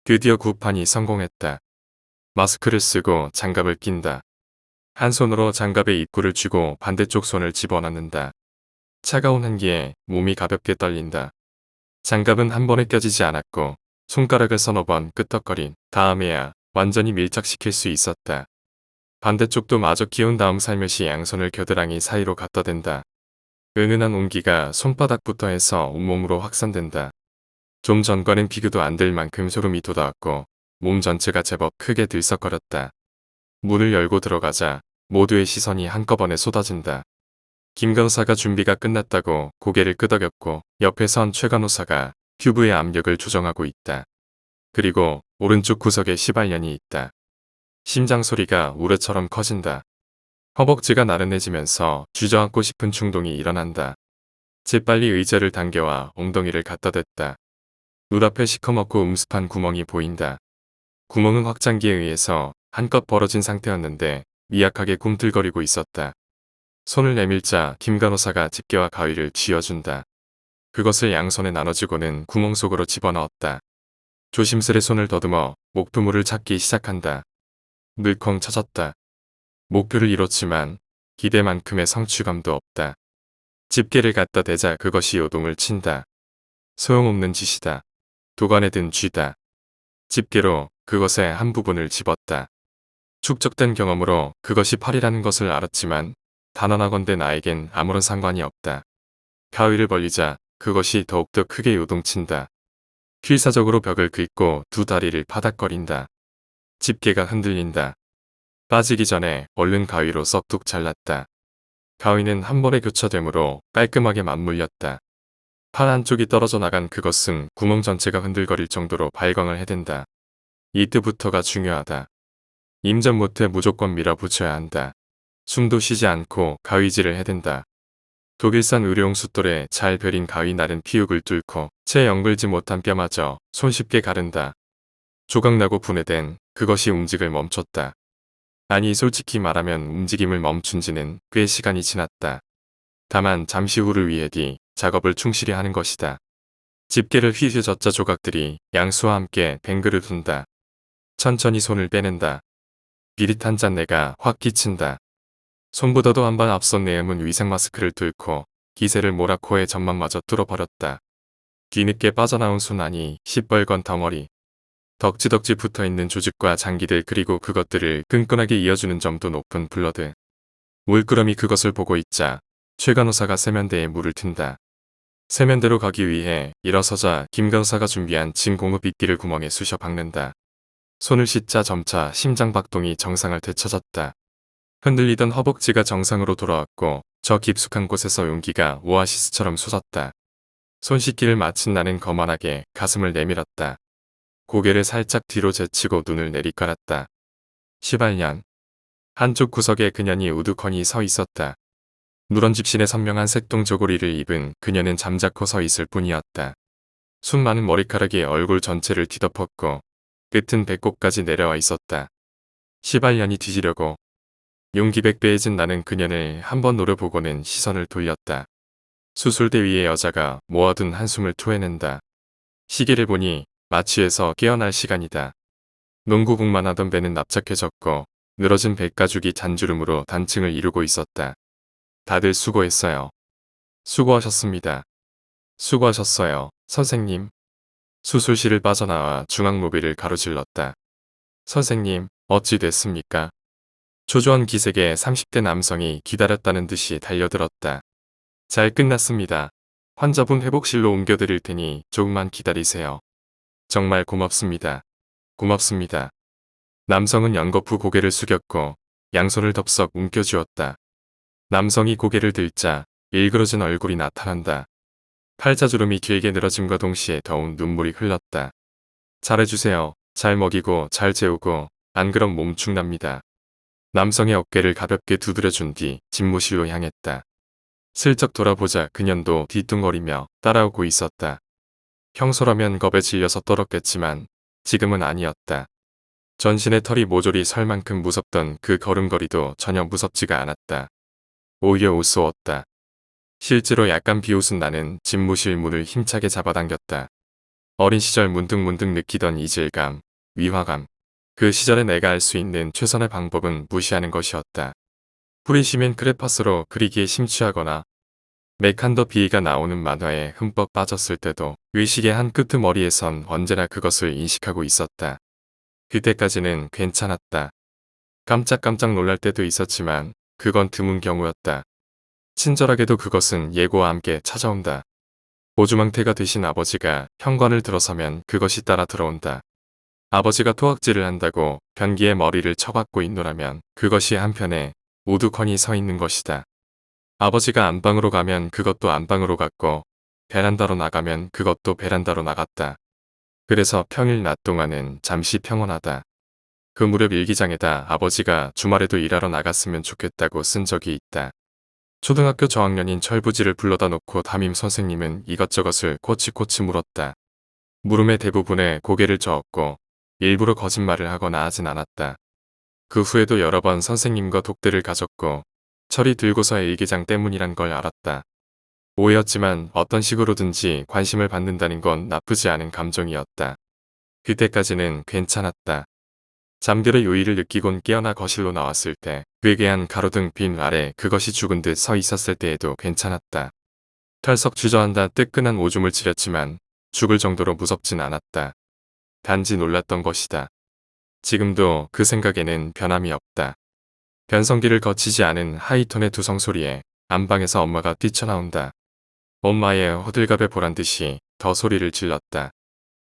드디어 구판이 성공했다. 마스크를 쓰고 장갑을 낀다. 한 손으로 장갑의 입구를 쥐고 반대쪽 손을 집어넣는다. 차가운 한기에 몸이 가볍게 떨린다. 장갑은 한 번에 껴지지 않았고 손가락을 서너 번 끄덕거린 다음에야 완전히 밀착시킬 수 있었다. 반대쪽도 마저 끼운 다음 살며시 양손을 겨드랑이 사이로 갖다 댄다. 은은한 온기가 손바닥부터 해서 온몸으로 확산된다. 좀 전과는 비교도 안 될 만큼 소름이 돋아왔고 몸 전체가 제법 크게 들썩거렸다. 문을 열고 들어가자 모두의 시선이 한꺼번에 쏟아진다. 김 간호사가 준비가 끝났다고 고개를 끄덕였고 옆에 선 최 간호사가 튜브의 압력을 조정하고 있다. 그리고 오른쪽 구석에 시발년이 있다. 심장 소리가 우레처럼 커진다. 허벅지가 나른해지면서 주저앉고 싶은 충동이 일어난다. 재빨리 의자를 당겨와 엉덩이를 갖다 댔다. 눈앞에 시커멓고 음습한 구멍이 보인다. 구멍은 확장기에 의해서 한껏 벌어진 상태였는데 미약하게 꿈틀거리고 있었다. 손을 내밀자 김 간호사가 집게와 가위를 쥐어준다. 그것을 양손에 나눠주고는 구멍 속으로 집어넣었다. 조심스레 손을 더듬어 목표물을 찾기 시작한다. 물컹 찾았다. 목표를 이뤘지만 기대만큼의 성취감도 없다. 집게를 갖다 대자 그것이 요동을 친다. 소용없는 짓이다. 도관에 든 쥐다. 집게로 그것의 한 부분을 집었다. 축적된 경험으로 그것이 팔이라는 것을 알았지만 단언하건대 나에겐 아무런 상관이 없다. 가위를 벌리자 그것이 더욱더 크게 요동친다. 필사적으로 벽을 긁고 두 다리를 파닥거린다. 집게가 흔들린다. 빠지기 전에 얼른 가위로 썩둑 잘랐다. 가위는 한 번에 교차되므로 깔끔하게 맞물렸다. 팔 한쪽이 떨어져 나간 그것은 구멍 전체가 흔들거릴 정도로 발광을 해댄다. 이때부터가 중요하다. 임전 못해 무조건 밀어붙여야 한다. 숨도 쉬지 않고 가위질을 해댄다. 독일산 의료용 숫돌에 잘 베린 가위 나른 피육을 뚫고 채 엉글지 못한 뼈마저 손쉽게 가른다. 조각나고 분해된 그것이 움직임을 멈췄다. 아니 솔직히 말하면 움직임을 멈춘 지는 꽤 시간이 지났다. 다만 잠시 후를 위해 작업을 충실히 하는 것이다. 집게를 휘휘젓자 조각들이 양수와 함께 뱅그를 둔다. 천천히 손을 빼낸다. 비릿한 짠내가 확 끼친다. 손보다도 한 발 앞선 내음은 위생 마스크를 뚫고 기세를 몰아 코의 점막마저 뚫어버렸다. 뒤늦게 빠져나온 손 안이 시뻘건 덩어리. 덕지덕지 붙어있는 조직과 장기들 그리고 그것들을 끈끈하게 이어주는 점도 높은 블러드. 물끄러미 그것을 보고 있자 최 간호사가 세면대에 물을 튼다. 세면대로 가기 위해 일어서자 김 간호사가 준비한 진 공흡 이끼를 구멍에 쑤셔 박는다. 손을 씻자 점차 심장 박동이 정상을 되찾았다. 흔들리던 허벅지가 정상으로 돌아왔고 저 깊숙한 곳에서 용기가 오아시스처럼 솟았다. 손 씻기를 마친 나는 거만하게 가슴을 내밀었다. 고개를 살짝 뒤로 제치고 눈을 내리깔았다. 시발년. 한쪽 구석에 그년이 우두커니 서 있었다. 누런 집신의 선명한 색동 저고리를 입은 그녀는 잠자코 서 있을 뿐이었다. 수많은 머리카락이 얼굴 전체를 뒤덮었고 끝은 배꼽까지 내려와 있었다. 시발년이 뒤지려고. 용기 백배해진 나는 그녀를 한번 노려보고는 시선을 돌렸다. 수술대 위에 여자가 모아둔 한숨을 토해낸다. 시계를 보니 마취해서 깨어날 시간이다. 농구공만 하던 배는 납작해졌고 늘어진 배가죽이 잔주름으로 단층을 이루고 있었다. 다들 수고했어요. 수고하셨습니다. 수고하셨어요, 선생님. 수술실을 빠져나와 중앙로비를 가로질렀다. 선생님, 어찌 됐습니까? 초조한 기색의 30대 남성이 기다렸다는 듯이 달려들었다. 잘 끝났습니다. 환자분 회복실로 옮겨드릴 테니 조금만 기다리세요. 정말 고맙습니다. 고맙습니다. 남성은 연거푸 고개를 숙였고 양손을 덥석 움켜쥐었다. 남성이 고개를 들자 일그러진 얼굴이 나타난다. 팔자주름이 길게 늘어짐과 동시에 더운 눈물이 흘렀다. 잘해주세요. 잘 먹이고 잘 재우고 안 그럼 몸 축납니다. 남성의 어깨를 가볍게 두드려준 뒤 집무실로 향했다. 슬쩍 돌아보자 그년도 뒤뚱거리며 따라오고 있었다. 평소라면 겁에 질려서 떨었겠지만 지금은 아니었다. 전신의 털이 모조리 설 만큼 무섭던 그 걸음걸이도 전혀 무섭지가 않았다. 오히려 우스웠다. 실제로 약간 비웃은 나는 집무실 문을 힘차게 잡아당겼다. 어린 시절 문득문득 느끼던 이질감, 위화감. 그 시절에 내가 알 수 있는 최선의 방법은 무시하는 것이었다. 프리시민 크레파스로 그리기에 심취하거나 메칸더 비가 나오는 만화에 흠뻑 빠졌을 때도 의식의 한 끄트머리에선 언제나 그것을 인식하고 있었다. 그때까지는 괜찮았다. 깜짝깜짝 놀랄 때도 있었지만 그건 드문 경우였다. 친절하게도 그것은 예고와 함께 찾아온다. 보조망태가 되신 아버지가 현관을 들어서면 그것이 따라 들어온다. 아버지가 토악질을 한다고 변기에 머리를 쳐박고 있노라면 그것이 한편에 우두커니 서 있는 것이다. 아버지가 안방으로 가면 그것도 안방으로 갔고 베란다로 나가면 그것도 베란다로 나갔다. 그래서 평일 낮 동안은 잠시 평온하다. 그 무렵 일기장에다 아버지가 주말에도 일하러 나갔으면 좋겠다고 쓴 적이 있다. 초등학교 저학년인 철부지를 불러다 놓고 담임 선생님은 이것저것을 코치코치 물었다. 물음의 대부분에 고개를 저었고 일부러 거짓말을 하거나 하진 않았다. 그 후에도 여러 번 선생님과 독대를 가졌고 철이 들고서의 일기장 때문이란 걸 알았다. 오해였지만 어떤 식으로든지 관심을 받는다는 건 나쁘지 않은 감정이었다. 그때까지는 괜찮았다. 잠들의 요의를 느끼곤 깨어나 거실로 나왔을 때 괴괴한 가로등 빛 아래 그것이 죽은 듯 서 있었을 때에도 괜찮았다. 털썩 주저앉아 뜨끈한 오줌을 지렸지만 죽을 정도로 무섭진 않았다. 단지 놀랐던 것이다. 지금도 그 생각에는 변함이 없다. 변성기를 거치지 않은 하이톤의 두성 소리에 안방에서 엄마가 뛰쳐나온다. 엄마의 호들갑에 보란듯이 더 소리를 질렀다.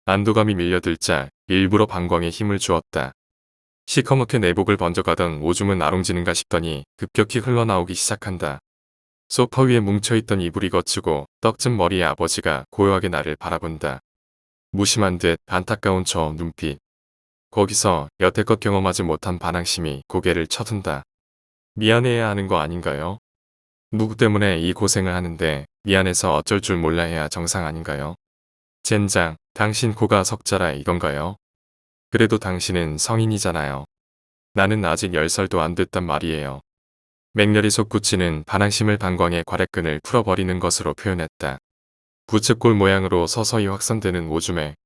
안도감이 밀려들자 일부러 방광에 힘을 주었다. 시커멓게 내복을 번져가던 오줌은 아롱지는가 싶더니 급격히 흘러나오기 시작한다. 소파 위에 뭉쳐있던 이불이 거치고 떡진 머리의 아버지가 고요하게 나를 바라본다. 무심한 듯 안타까운 저 눈빛. 거기서 여태껏 경험하지 못한 반항심이 고개를 쳐든다. 미안해야 하는 거 아닌가요? 누구 때문에 이 고생을 하는데 미안해서 어쩔 줄 몰라 해야 정상 아닌가요? 젠장, 당신 고가 석자라 이건가요? 그래도 당신은 성인이잖아요. 나는 아직 10살도 안 됐단 말이에요. 맹렬히 솟구치는 반항심을 방광의 과래끈을 풀어버리는 것으로 표현했다. 부채꼴 모양으로 서서히 확산되는 오줌에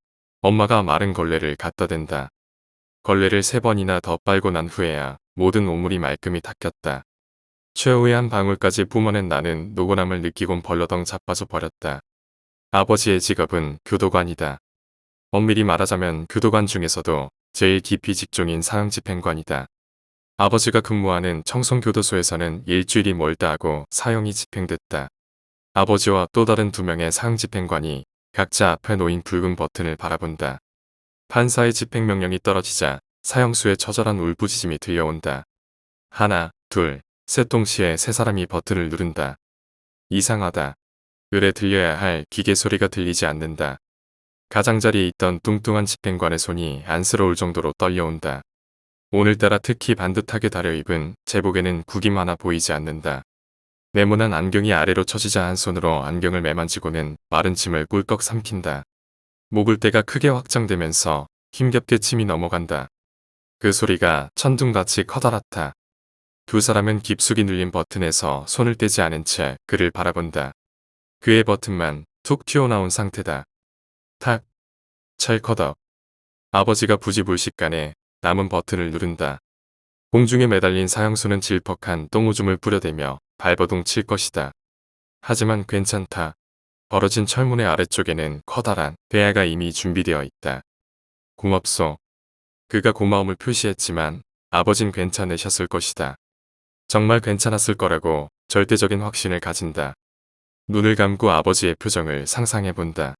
엄마가 마른 걸레를 갖다 댄다. 걸레를 3번이나 더 빨고 난 후에야 모든 오물이 말끔히 닦였다. 최후의 한 방울까지 뿜어낸 나는 노곤함을 느끼곤 벌러덩 자빠져 버렸다. 아버지의 직업은 교도관이다. 엄밀히 말하자면 교도관 중에서도 제일 깊이 직종인 사형집행관이다. 아버지가 근무하는 청송교도소에서는 일주일이 멀다 하고 사형이 집행됐다. 아버지와 또 다른 2명의 사형집행관이 각자 앞에 놓인 붉은 버튼을 바라본다. 판사의 집행명령이 떨어지자 사형수의 처절한 울부짖음이 들려온다. 하나, 둘, 셋 동시에 3사람이 버튼을 누른다. 이상하다. 을에 들려야 할 기계 소리가 들리지 않는다. 가장자리에 있던 뚱뚱한 집행관의 손이 안쓰러울 정도로 떨려온다. 오늘따라 특히 반듯하게 다려입은 제복에는 구김 하나 보이지 않는다. 네모난 안경이 아래로 처지자 한 손으로 안경을 매만지고는 마른 침을 꿀꺽 삼킨다. 목을대가 크게 확장되면서 힘겹게 침이 넘어간다. 그 소리가 천둥같이 커다랗다. 2사람은 깊숙이 눌린 버튼에서 손을 떼지 않은 채 그를 바라본다. 그의 버튼만 툭 튀어나온 상태다. 탁, 찰커덕. 아버지가 부지불식간에 남은 버튼을 누른다. 공중에 매달린 사형수는 질퍽한 똥오줌을 뿌려대며 발버둥 칠 것이다. 하지만 괜찮다. 벌어진 철문의 아래쪽에는 커다란 대야가 이미 준비되어 있다. 고맙소. 그가 고마움을 표시했지만 아버진 괜찮으셨을 것이다. 정말 괜찮았을 거라고 절대적인 확신을 가진다. 눈을 감고 아버지의 표정을 상상해본다.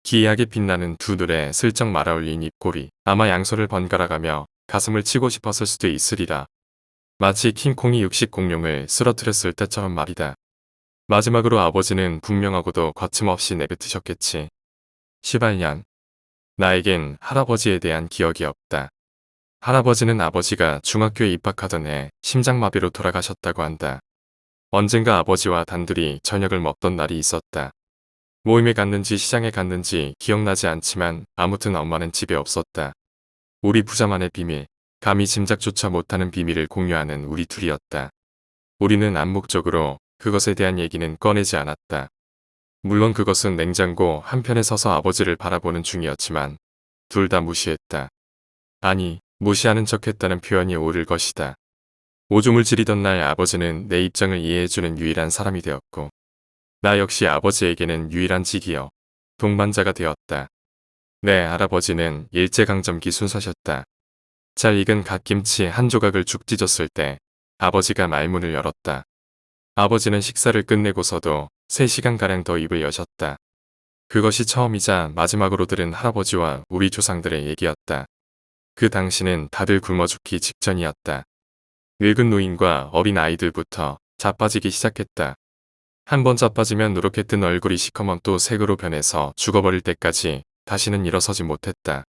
기이하게 빛나는 두 눈에 슬쩍 말아올린 입꼬리, 아마 양손을 번갈아가며 가슴을 치고 싶었을 수도 있으리라. 마치 킹콩이 육식 공룡을 쓰러뜨렸을 때처럼 말이다. 마지막으로 아버지는 분명하고도 거침없이 내뱉으셨겠지. 시발년. 나에겐 할아버지에 대한 기억이 없다. 할아버지는 아버지가 중학교에 입학하던 해 심장마비로 돌아가셨다고 한다. 언젠가 아버지와 단둘이 저녁을 먹던 날이 있었다. 모임에 갔는지 시장에 갔는지 기억나지 않지만 아무튼 엄마는 집에 없었다. 우리 부자만의 비밀, 감히 짐작조차 못하는 비밀을 공유하는 우리 둘이었다. 우리는 암묵적으로 그것에 대한 얘기는 꺼내지 않았다. 물론 그것은 냉장고 한편에 서서 아버지를 바라보는 중이었지만 둘 다 무시했다. 아니, 무시하는 척했다는 표현이 옳을 것이다. 오줌을 지리던 날 아버지는 내 입장을 이해해주는 유일한 사람이 되었고 나 역시 아버지에게는 유일한 직이여 동반자가 되었다. 네, 할아버지는 일제강점기 순사셨다. 잘 익은 갓김치 한 조각을 죽 찢었을 때 아버지가 말문을 열었다. 아버지는 식사를 끝내고서도 3시간가량 더 입을 여셨다. 그것이 처음이자 마지막으로 들은 할아버지와 우리 조상들의 얘기였다. 그 당시는 다들 굶어 죽기 직전이었다. 늙은 노인과 어린 아이들부터 자빠지기 시작했다. 한 번 자빠지면 누렇게 뜬 얼굴이 시커먼 또 색으로 변해서 죽어버릴 때까지 다시는 일어서지 못했다.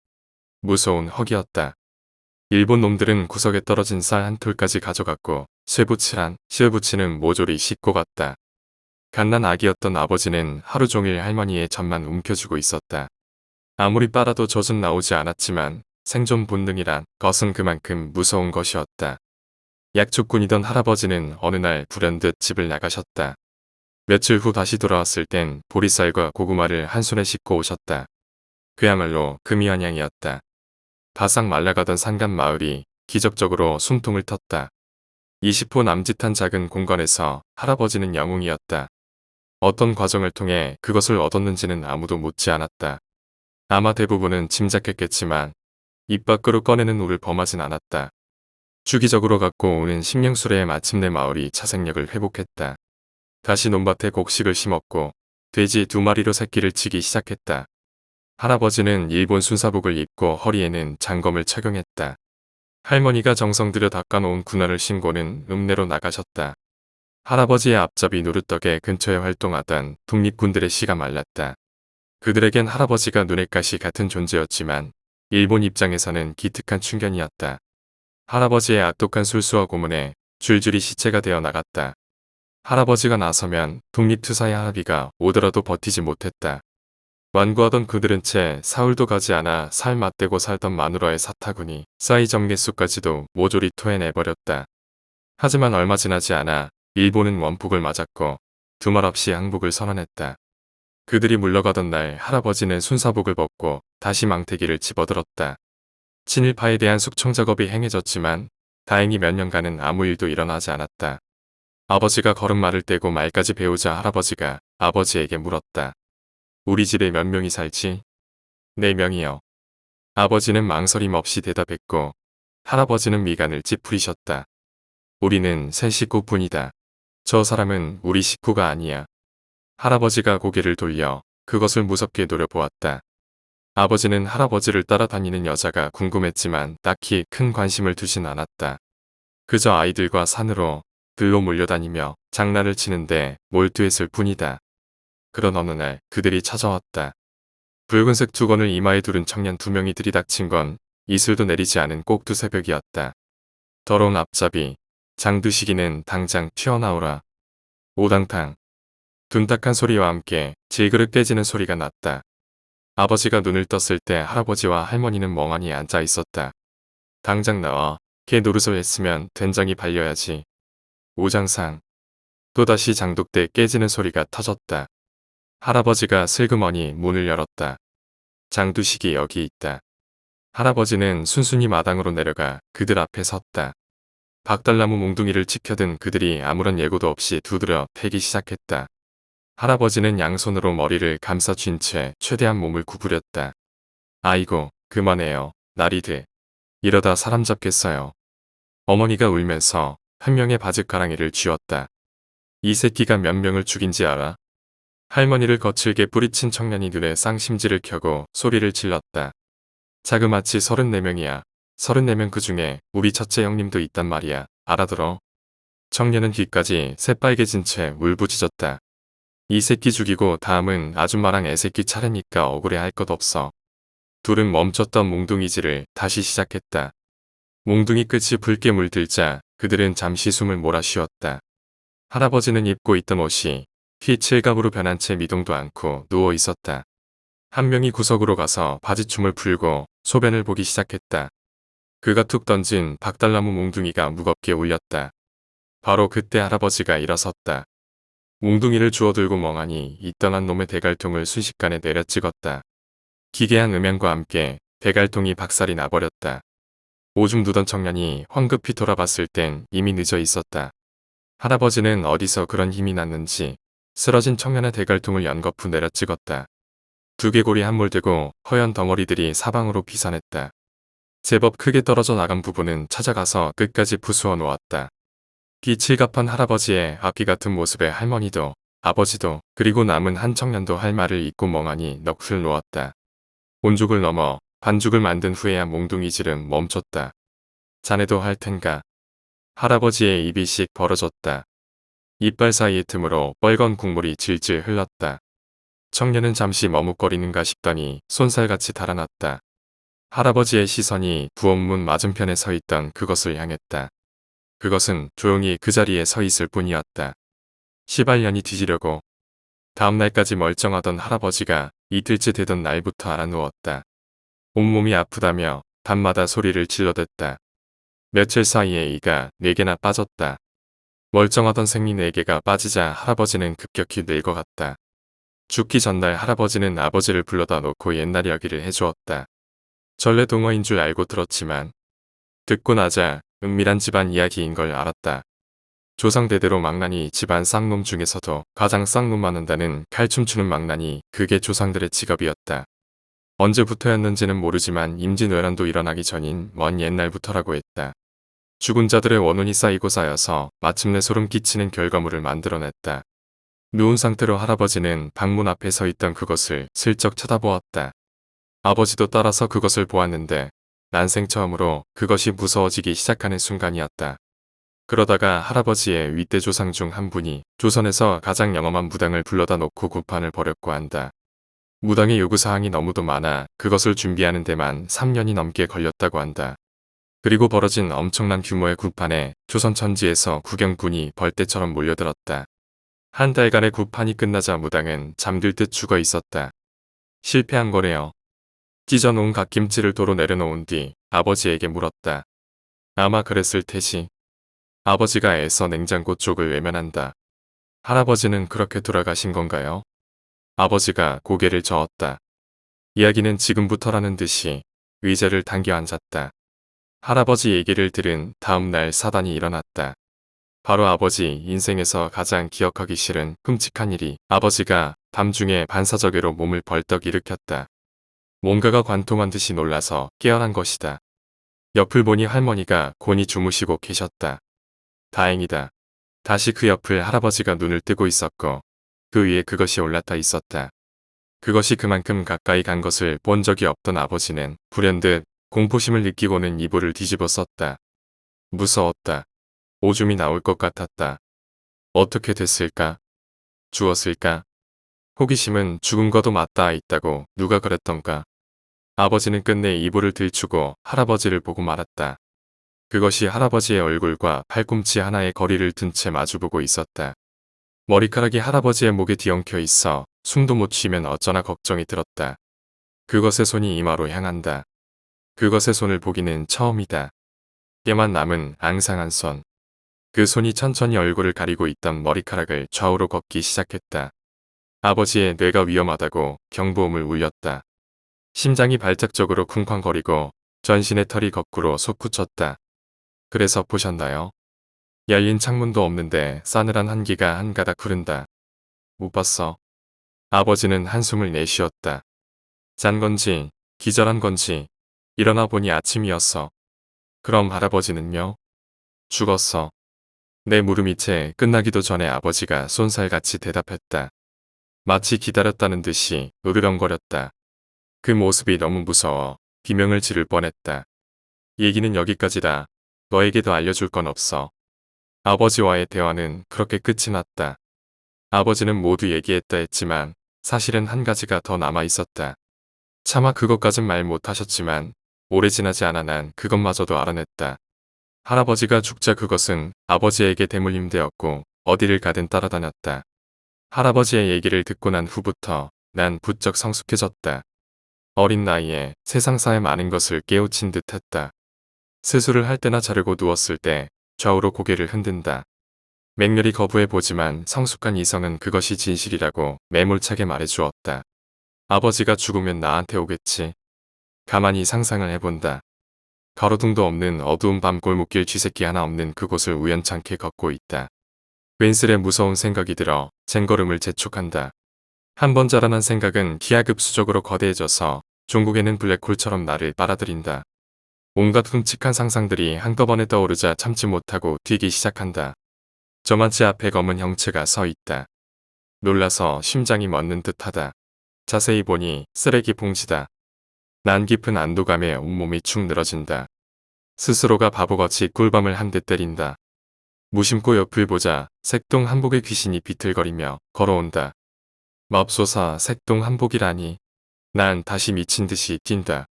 무서운 허기였다. 일본 놈들은 구석에 떨어진 쌀 한 톨까지 가져갔고 실부치는 모조리 씻고 갔다. 갓난 아기였던 아버지는 하루 종일 할머니의 젖만 움켜쥐고 있었다. 아무리 빨아도 젖은 나오지 않았지만 생존 본능이란 것은 그만큼 무서운 것이었다. 약초꾼이던 할아버지는 어느 날 불현듯 집을 나가셨다. 며칠 후 다시 돌아왔을 땐 보리쌀과 고구마를 한 손에 싣고 오셨다. 그야말로 금이환양이었다. 바싹 말라가던 산간 마을이 기적적으로 숨통을 텄다. 20호 남짓한 작은 공간에서 할아버지는 영웅이었다. 어떤 과정을 통해 그것을 얻었는지는 아무도 묻지 않았다. 아마 대부분은 짐작했겠지만 입 밖으로 꺼내는 우를 범하진 않았다. 주기적으로 갖고 오는 심령수레에 마침내 마을이 차생력을 회복했다. 다시 논밭에 곡식을 심었고 돼지 2마리로 새끼를 치기 시작했다. 할아버지는 일본 순사복을 입고 허리에는 장검을 착용했다. 할머니가 정성 들여 닦아놓은 군화를 신고는 읍내로 나가셨다. 할아버지의 앞잡이 노릇덕에 근처에 활동하던 독립군들의 씨가 말랐다. 그들에겐 할아버지가 눈엣 가시 같은 존재였지만 일본 입장에서는 기특한 충견이었다. 할아버지의 악독한 술수와 고문에 줄줄이 시체가 되어 나갔다. 할아버지가 나서면 독립투사의 할아비가 오더라도 버티지 못했다. 완고하던 그들은 채 사흘도 가지 않아 살 맞대고 살던 마누라의 사타구니, 싸이 정개수까지도 모조리 토해내버렸다. 하지만 얼마 지나지 않아 일본은 원폭을 맞았고 두말 없이 항복을 선언했다. 그들이 물러가던 날 할아버지는 순사복을 벗고 다시 망태기를 집어들었다. 친일파에 대한 숙청 작업이 행해졌지만 다행히 몇 년간은 아무 일도 일어나지 않았다. 아버지가 걸음마를 떼고 말까지 배우자 할아버지가 아버지에게 물었다. 우리 집에 몇 명이 살지? 4명이요. 아버지는 망설임 없이 대답했고 할아버지는 미간을 찌푸리셨다. 우리는 3식구뿐이다. 저 사람은 우리 식구가 아니야. 할아버지가 고개를 돌려 그것을 무섭게 노려보았다. 아버지는 할아버지를 따라다니는 여자가 궁금했지만 딱히 큰 관심을 두진 않았다. 그저 아이들과 산으로 들로 몰려다니며 장난을 치는데 몰두했을 뿐이다. 그런 어느 날 그들이 찾아왔다. 붉은색 두건을 이마에 두른 청년 2명이 들이닥친 건 이슬도 내리지 않은 꼭두 새벽이었다. 더러운 앞잡이, 장두식이는 당장 튀어나오라. 오당탕. 둔탁한 소리와 함께 질그릇 깨지는 소리가 났다. 아버지가 눈을 떴을 때 할아버지와 할머니는 멍하니 앉아 있었다. 당장 나와. 개 노릇을 했으면 된장이 발려야지. 오장상. 또다시 장독대 깨지는 소리가 터졌다. 할아버지가 슬그머니 문을 열었다. 장두식이 여기 있다. 할아버지는 순순히 마당으로 내려가 그들 앞에 섰다. 박달나무 몽둥이를 치켜든 그들이 아무런 예고도 없이 두드려 패기 시작했다. 할아버지는 양손으로 머리를 감싸 쥔 채 최대한 몸을 구부렸다. 아이고, 그만해요. 날이 돼. 이러다 사람 잡겠어요. 어머니가 울면서 한 명의 바짓가랑이를 쥐었다. 이 새끼가 몇 명을 죽인지 알아? 할머니를 거칠게 뿌리친 청년이 눈에 쌍심지를 켜고 소리를 질렀다. 자그마치 34명이야. 34명 그 중에 우리 첫째 형님도 있단 말이야. 알아들어? 청년은 귀까지 새빨개진 채 울부짖었다. 이 새끼 죽이고 다음은 아줌마랑 애새끼 차례니까 억울해 할 것 없어. 둘은 멈췄던 몽둥이질을 다시 시작했다. 몽둥이 끝이 붉게 물들자 그들은 잠시 숨을 몰아쉬었다. 할아버지는 입고 있던 옷이 휘칠갑으로 변한 채 미동도 않고 누워 있었다. 한 명이 구석으로 가서 바지춤을 풀고 소변을 보기 시작했다. 그가 툭 던진 박달나무 몽둥이가 무겁게 울렸다. 바로 그때 할아버지가 일어섰다. 몽둥이를 주워들고 멍하니 있던 놈의 대갈통을 순식간에 내려찍었다. 기괴한 음향과 함께 대갈통이 박살이 나버렸다. 오줌 누던 청년이 황급히 돌아봤을 땐 이미 늦어 있었다. 할아버지는 어디서 그런 힘이 났는지 쓰러진 청년의 대갈통을 연거푸 내려찍었다. 두개골이 함몰되고 허연 덩어리들이 사방으로 비산했다. 제법 크게 떨어져 나간 부분은 찾아가서 끝까지 부수어 놓았다. 기칠갑한 할아버지의 악귀 같은 모습에 할머니도 아버지도 그리고 남은 한 청년도 할 말을 잊고 멍하니 넋을 놓았다. 온죽을 넘어 반죽을 만든 후에야 몽둥이질은 멈췄다. 자네도 할 텐가. 할아버지의 입이 씩 벌어졌다. 이빨 사이의 틈으로 빨간 국물이 질질 흘렀다. 청년은 잠시 머뭇거리는가 싶더니 쏜살같이 달아났다. 할아버지의 시선이 부엌문 맞은편에 서 있던 그것을 향했다. 그것은 조용히 그 자리에 서 있을 뿐이었다. 시발년이 뒤지려고. 다음날까지 멀쩡하던 할아버지가 이틀째 되던 날부터 알아누웠다. 온몸이 아프다며 밤마다 소리를 질러댔다. 며칠 사이에 이가 4개나 빠졌다. 멀쩡하던 생리 4개가 빠지자 할아버지는 급격히 늙어갔다. 죽기 전날 할아버지는 아버지를 불러다 놓고 옛날 이야기를 해주었다. 전래동화인 줄 알고 들었지만 듣고 나자 은밀한 집안 이야기인 걸 알았다. 조상대대로 망나니 집안 쌍놈 중에서도 가장 쌍놈 많은다는 칼춤추는 망나니 그게 조상들의 직업이었다. 언제부터였는지는 모르지만 임진왜란도 일어나기 전인 먼 옛날부터라고 했다. 죽은 자들의 원혼이 쌓이고 쌓여서 마침내 소름 끼치는 결과물을 만들어냈다. 누운 상태로 할아버지는 방문 앞에 서 있던 그것을 슬쩍 쳐다보았다. 아버지도 따라서 그것을 보았는데 난생 처음으로 그것이 무서워지기 시작하는 순간이었다. 그러다가 할아버지의 윗대 조상 중 한 분이 조선에서 가장 영험한 무당을 불러다 놓고 구판을 벌였고 한다. 무당의 요구사항이 너무도 많아 그것을 준비하는 데만 3년이 넘게 걸렸다고 한다. 그리고 벌어진 엄청난 규모의 구판에 조선 천지에서 구경꾼이 벌떼처럼 몰려들었다. 한 달간의 구판이 끝나자 무당은 잠들 듯 죽어 있었다. 실패한 거래요. 찢어놓은 갓김치를 도로 내려놓은 뒤 아버지에게 물었다. 아마 그랬을 테지. 아버지가 애써 냉장고 쪽을 외면한다. 할아버지는 그렇게 돌아가신 건가요? 아버지가 고개를 저었다. 이야기는 지금부터라는 듯이 의자를 당겨 앉았다. 할아버지 얘기를 들은 다음 날 사단이 일어났다. 바로 아버지 인생에서 가장 기억하기 싫은 끔찍한 일이 아버지가 밤중에 반사적으로 몸을 벌떡 일으켰다. 뭔가가 관통한 듯이 놀라서 깨어난 것이다. 옆을 보니 할머니가 곤히 주무시고 계셨다. 다행이다. 다시 그 옆을 할아버지가 눈을 뜨고 있었고 그 위에 그것이 올라타 있었다. 그것이 그만큼 가까이 간 것을 본 적이 없던 아버지는 불현듯 공포심을 느끼고는 이불을 뒤집어 썼다. 무서웠다. 오줌이 나올 것 같았다. 어떻게 됐을까? 죽었을까? 호기심은 죽은 거도 맞닿아 있다고 누가 그랬던가? 아버지는 끝내 이불을 들추고 할아버지를 보고 말았다. 그것이 할아버지의 얼굴과 팔꿈치 하나의 거리를 둔 채 마주보고 있었다. 머리카락이 할아버지의 목에 뒤엉켜 있어 숨도 못 쉬면 어쩌나 걱정이 들었다. 그것의 손이 이마로 향한다. 그것의 손을 보기는 처음이다. 뼈만 남은 앙상한 손. 그 손이 천천히 얼굴을 가리고 있던 머리카락을 좌우로 걷기 시작했다. 아버지의 뇌가 위험하다고 경보음을 울렸다. 심장이 발작적으로 쿵쾅거리고 전신의 털이 거꾸로 솟구쳤다. 그래서 보셨나요? 열린 창문도 없는데 싸늘한 한기가 한가닥 흐른다. 못 봤어. 아버지는 한숨을 내쉬었다. 잔 건지 기절한 건지 일어나 보니 아침이었어. 그럼 할아버지는요? 죽었어. 내 물음이 채 끝나기도 전에 아버지가 쏜살같이 대답했다. 마치 기다렸다는 듯이 으르렁거렸다. 그 모습이 너무 무서워 비명을 지를 뻔했다. 얘기는 여기까지다. 너에게도 알려줄 건 없어. 아버지와의 대화는 그렇게 끝이 났다. 아버지는 모두 얘기했다 했지만 사실은 한 가지가 더 남아 있었다. 차마 그것까진 말 못하셨지만 오래 지나지 않아 난 그것마저도 알아냈다. 할아버지가 죽자 그것은 아버지에게 대물림되었고 어디를 가든 따라다녔다. 할아버지의 얘기를 듣고 난 후부터 난 부쩍 성숙해졌다. 어린 나이에 세상사의 많은 것을 깨우친 듯했다. 세수를 할 때나 자려고 누웠을 때 좌우로 고개를 흔든다. 맹렬히 거부해보지만 성숙한 이성은 그것이 진실이라고 매몰차게 말해주었다. 아버지가 죽으면 나한테 오겠지. 가만히 상상을 해본다. 가로등도 없는 어두운 밤 골목길 쥐새끼 하나 없는 그곳을 우연찮게 걷고 있다. 웬슬에 무서운 생각이 들어 쟁걸음을 재촉한다. 한 번 자라난 생각은 기하급수적으로 거대해져서 종국에는 블랙홀처럼 나를 빨아들인다. 온갖 끔찍한 상상들이 한꺼번에 떠오르자 참지 못하고 뛰기 시작한다. 저만치 앞에 검은 형체가 서 있다. 놀라서 심장이 멎는 듯하다. 자세히 보니 쓰레기 봉지다. 난 깊은 안도감에 온몸이 축 늘어진다. 스스로가 바보같이 꿀밤을 한 대 때린다. 무심코 옆을 보자 색동 한복의 귀신이 비틀거리며 걸어온다. 맙소사 색동 한복이라니. 난 다시 미친 듯이 뛴다.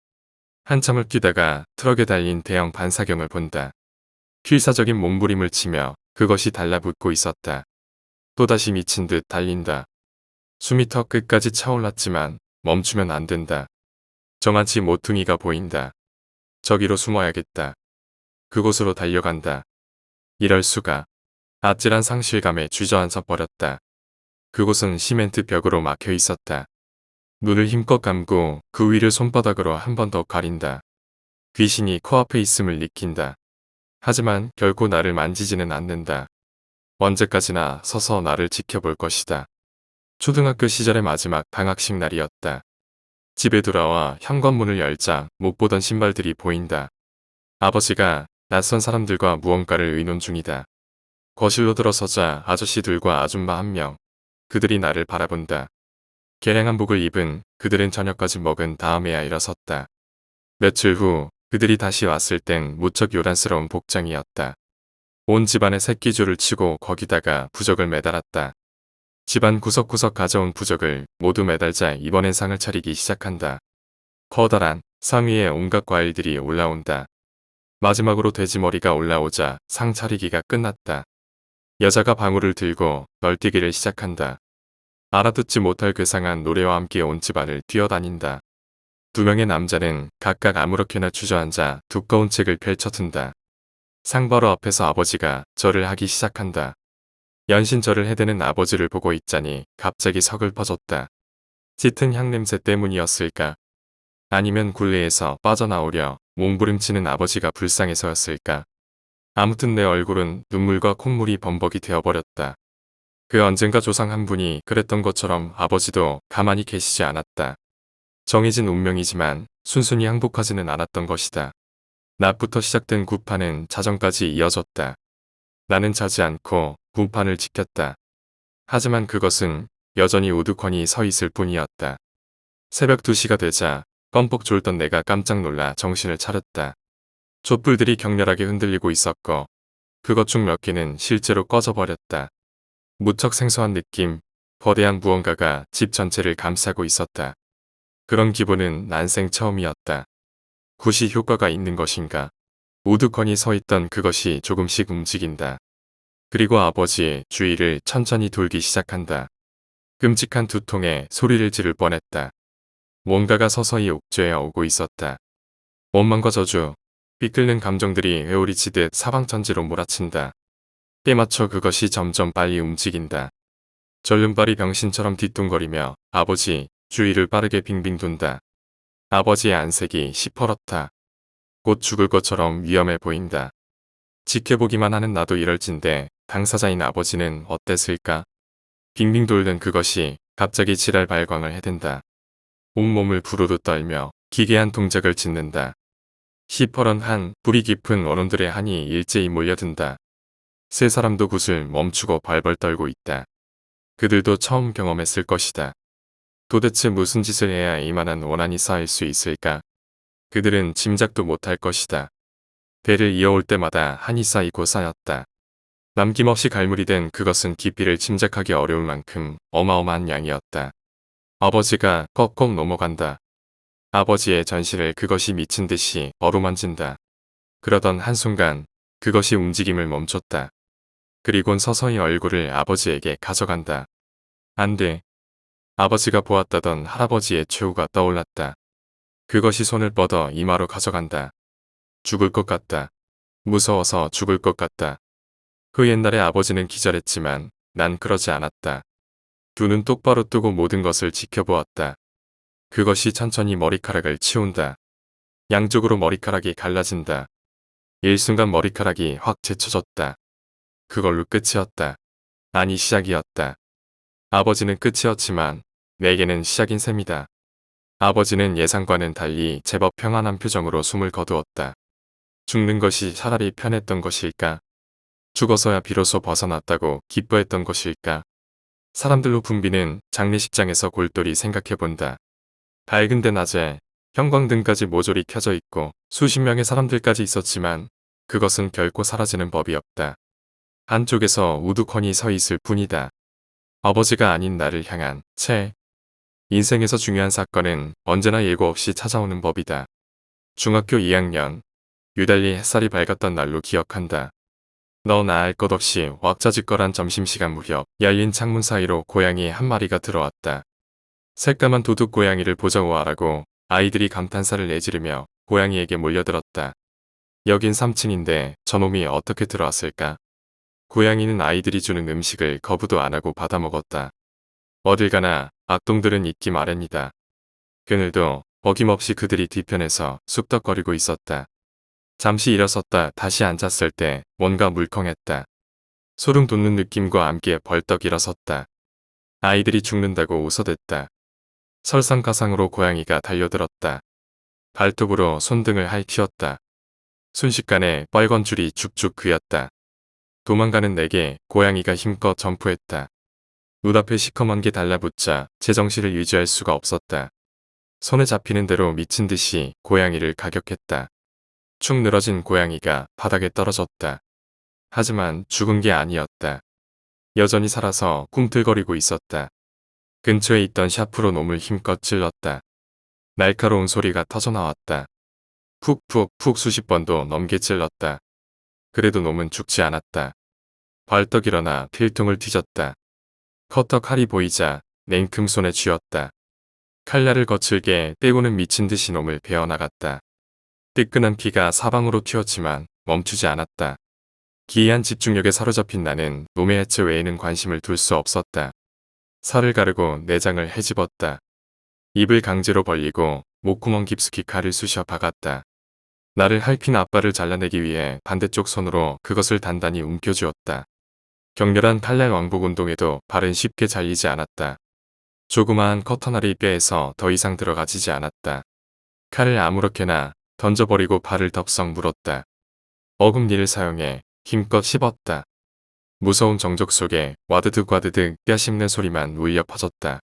한참을 뛰다가 트럭에 달린 대형 반사경을 본다. 필사적인 몸부림을 치며 그것이 달라붙고 있었다. 또다시 미친 듯 달린다. 숨이 턱 끝까지 차올랐지만 멈추면 안 된다. 저만치 모퉁이가 보인다. 저기로 숨어야겠다. 그곳으로 달려간다. 이럴 수가. 아찔한 상실감에 주저앉아 버렸다. 그곳은 시멘트 벽으로 막혀 있었다. 눈을 힘껏 감고 그 위를 손바닥으로 한 번 더 가린다. 귀신이 코앞에 있음을 느낀다. 하지만 결코 나를 만지지는 않는다. 언제까지나 서서 나를 지켜볼 것이다. 초등학교 시절의 마지막 방학식 날이었다. 집에 돌아와 현관문을 열자 못 보던 신발들이 보인다. 아버지가 낯선 사람들과 무언가를 의논 중이다. 거실로 들어서자 아저씨들과 아줌마 한 명. 그들이 나를 바라본다. 개량 한복을 입은 그들은 저녁까지 먹은 다음에야 일어섰다. 며칠 후 그들이 다시 왔을 땐 무척 요란스러운 복장이었다. 온 집안에 새끼줄을 치고 거기다가 부적을 매달았다. 집안 구석구석 가져온 부적을 모두 매달자 이번엔 상을 차리기 시작한다. 커다란 상 위에 온갖 과일들이 올라온다. 마지막으로 돼지머리가 올라오자 상 차리기가 끝났다. 여자가 방울을 들고 널뛰기를 시작한다. 알아듣지 못할 괴상한 노래와 함께 온 집안을 뛰어다닌다. 두 명의 남자는 각각 아무렇게나 주저앉아 두꺼운 책을 펼쳐둔다. 상 바로 앞에서 아버지가 절을 하기 시작한다. 연신절을 해대는 아버지를 보고 있자니 갑자기 서글퍼졌다. 짙은 향냄새 때문이었을까? 아니면 굴레에서 빠져나오려 몸부림치는 아버지가 불쌍해서였을까? 아무튼 내 얼굴은 눈물과 콧물이 범벅이 되어버렸다. 그 언젠가 조상 한 분이 그랬던 것처럼 아버지도 가만히 계시지 않았다. 정해진 운명이지만 순순히 항복하지는 않았던 것이다. 낮부터 시작된 구판은 자정까지 이어졌다. 나는 자지 않고 구판을 지켰다. 하지만 그것은 여전히 우두커니 서 있을 뿐이었다. 새벽 2시가 되자 껌뻑 졸던 내가 깜짝 놀라 정신을 차렸다. 촛불들이 격렬하게 흔들리고 있었고 그것 중 몇 개는 실제로 꺼져버렸다. 무척 생소한 느낌, 거대한 무언가가 집 전체를 감싸고 있었다. 그런 기분은 난생 처음이었다. 굿이 효과가 있는 것인가? 우두커니 서 있던 그것이 조금씩 움직인다. 그리고 아버지의 주위를 천천히 돌기 시작한다. 끔찍한 두통에 소리를 지를 뻔했다. 뭔가가 서서히 옥죄어 오고 있었다. 원망과 저주, 삐끓는 감정들이 회오리치듯 사방천지로 몰아친다. 때 맞춰 그것이 점점 빨리 움직인다. 절름발이 병신처럼 뒤뚱거리며 아버지 주위를 빠르게 빙빙 돈다. 아버지의 안색이 시퍼렇다. 곧 죽을 것처럼 위험해 보인다. 지켜보기만 하는 나도 이럴진데 당사자인 아버지는 어땠을까? 빙빙 돌던 그것이 갑자기 지랄 발광을 해댄다. 온몸을 부르르 떨며 기괴한 동작을 짓는다. 시퍼런한 뿌리 깊은 원혼들의 한이 일제히 몰려든다. 세 사람도 굿을 멈추고 벌벌 떨고 있다. 그들도 처음 경험했을 것이다. 도대체 무슨 짓을 해야 이만한 원한이 쌓일 수 있을까? 그들은 짐작도 못할 것이다. 배를 이어올 때마다 한이 쌓이고 쌓였다. 남김없이 갈물이 된 그것은 깊이를 짐작하기 어려울 만큼 어마어마한 양이었다. 아버지가 꺽꺽 넘어간다. 아버지의 전신을 그것이 미친 듯이 어루만진다. 그러던 한순간 그것이 움직임을 멈췄다. 그리곤 서서히 얼굴을 아버지에게 가져간다. 안 돼. 아버지가 보았다던 할아버지의 최후가 떠올랐다. 그것이 손을 뻗어 이마로 가져간다. 죽을 것 같다. 무서워서 죽을 것 같다. 그 옛날에 아버지는 기절했지만 난 그러지 않았다. 두 눈 똑바로 뜨고 모든 것을 지켜보았다. 그것이 천천히 머리카락을 치운다. 양쪽으로 머리카락이 갈라진다. 일순간 머리카락이 확 제쳐졌다. 그걸로 끝이었다. 아니 시작이었다. 아버지는 끝이었지만 내게는 시작인 셈이다. 아버지는 예상과는 달리 제법 평안한 표정으로 숨을 거두었다. 죽는 것이 차라리 편했던 것일까? 죽어서야 비로소 벗어났다고 기뻐했던 것일까? 사람들로 붐비는 장례식장에서 골똘히 생각해본다. 밝은데 낮에 형광등까지 모조리 켜져 있고 수십 명의 사람들까지 있었지만 그것은 결코 사라지는 법이 없다. 한쪽에서 우두커니 서 있을 뿐이다. 아버지가 아닌 나를 향한 채. 인생에서 중요한 사건은 언제나 예고 없이 찾아오는 법이다. 중학교 2학년 유달리 햇살이 밝았던 날로 기억한다. 너나 알 것 없이 왁자지껄한 점심시간 무렵 열린 창문 사이로 고양이 한 마리가 들어왔다. 새까만 도둑 고양이를 보자고 하라고 아이들이 감탄사를 내지르며 고양이에게 몰려들었다. 여긴 3층인데 저놈이 어떻게 들어왔을까? 고양이는 아이들이 주는 음식을 거부도 안 하고 받아먹었다. 어딜 가나 악동들은 있기 마련이다. 그늘도 어김없이 그들이 뒤편에서 쑥덕거리고 있었다. 잠시 일어섰다 다시 앉았을 때 뭔가 물컹했다. 소름 돋는 느낌과 함께 벌떡 일어섰다. 아이들이 죽는다고 웃어댔다. 설상가상으로 고양이가 달려들었다. 발톱으로 손등을 핥히었다. 순식간에 빨간 줄이 쭉쭉 그였다. 도망가는 내게 고양이가 힘껏 점프했다. 눈앞에 시커먼 게 달라붙자 제정신을 유지할 수가 없었다. 손에 잡히는 대로 미친 듯이 고양이를 가격했다. 축 늘어진 고양이가 바닥에 떨어졌다. 하지만 죽은 게 아니었다. 여전히 살아서 꿈틀거리고 있었다. 근처에 있던 샤프로 놈을 힘껏 찔렀다. 날카로운 소리가 터져나왔다. 푹푹푹 수십 번도 넘게 찔렀다. 그래도 놈은 죽지 않았다. 벌떡 일어나 필통을 뒤졌다. 커터 칼이 보이자 냉큼 손에 쥐었다. 칼날을 거칠게 떼고는 미친 듯이 놈을 베어나갔다. 뜨끈한 피가 사방으로 튀었지만 멈추지 않았다. 기이한 집중력에 사로잡힌 나는 놈의 해체 외에는 관심을 둘 수 없었다. 살을 가르고 내장을 헤집었다. 입을 강제로 벌리고 목구멍 깊숙이 칼을 쑤셔 박았다. 나를 핥힌 앞발을 잘라내기 위해 반대쪽 손으로 그것을 단단히 움켜쥐었다. 격렬한 칼날 왕복 운동에도 발은 쉽게 잘리지 않았다. 조그마한 커터날이 뼈에서 더 이상 들어가지지 않았다. 칼을 아무렇게나 던져버리고 발을 덥석 물었다. 어금니를 사용해 힘껏 씹었다. 무서운 정적 속에 와드득 와드득 뼈 씹는 소리만 울려 퍼졌다.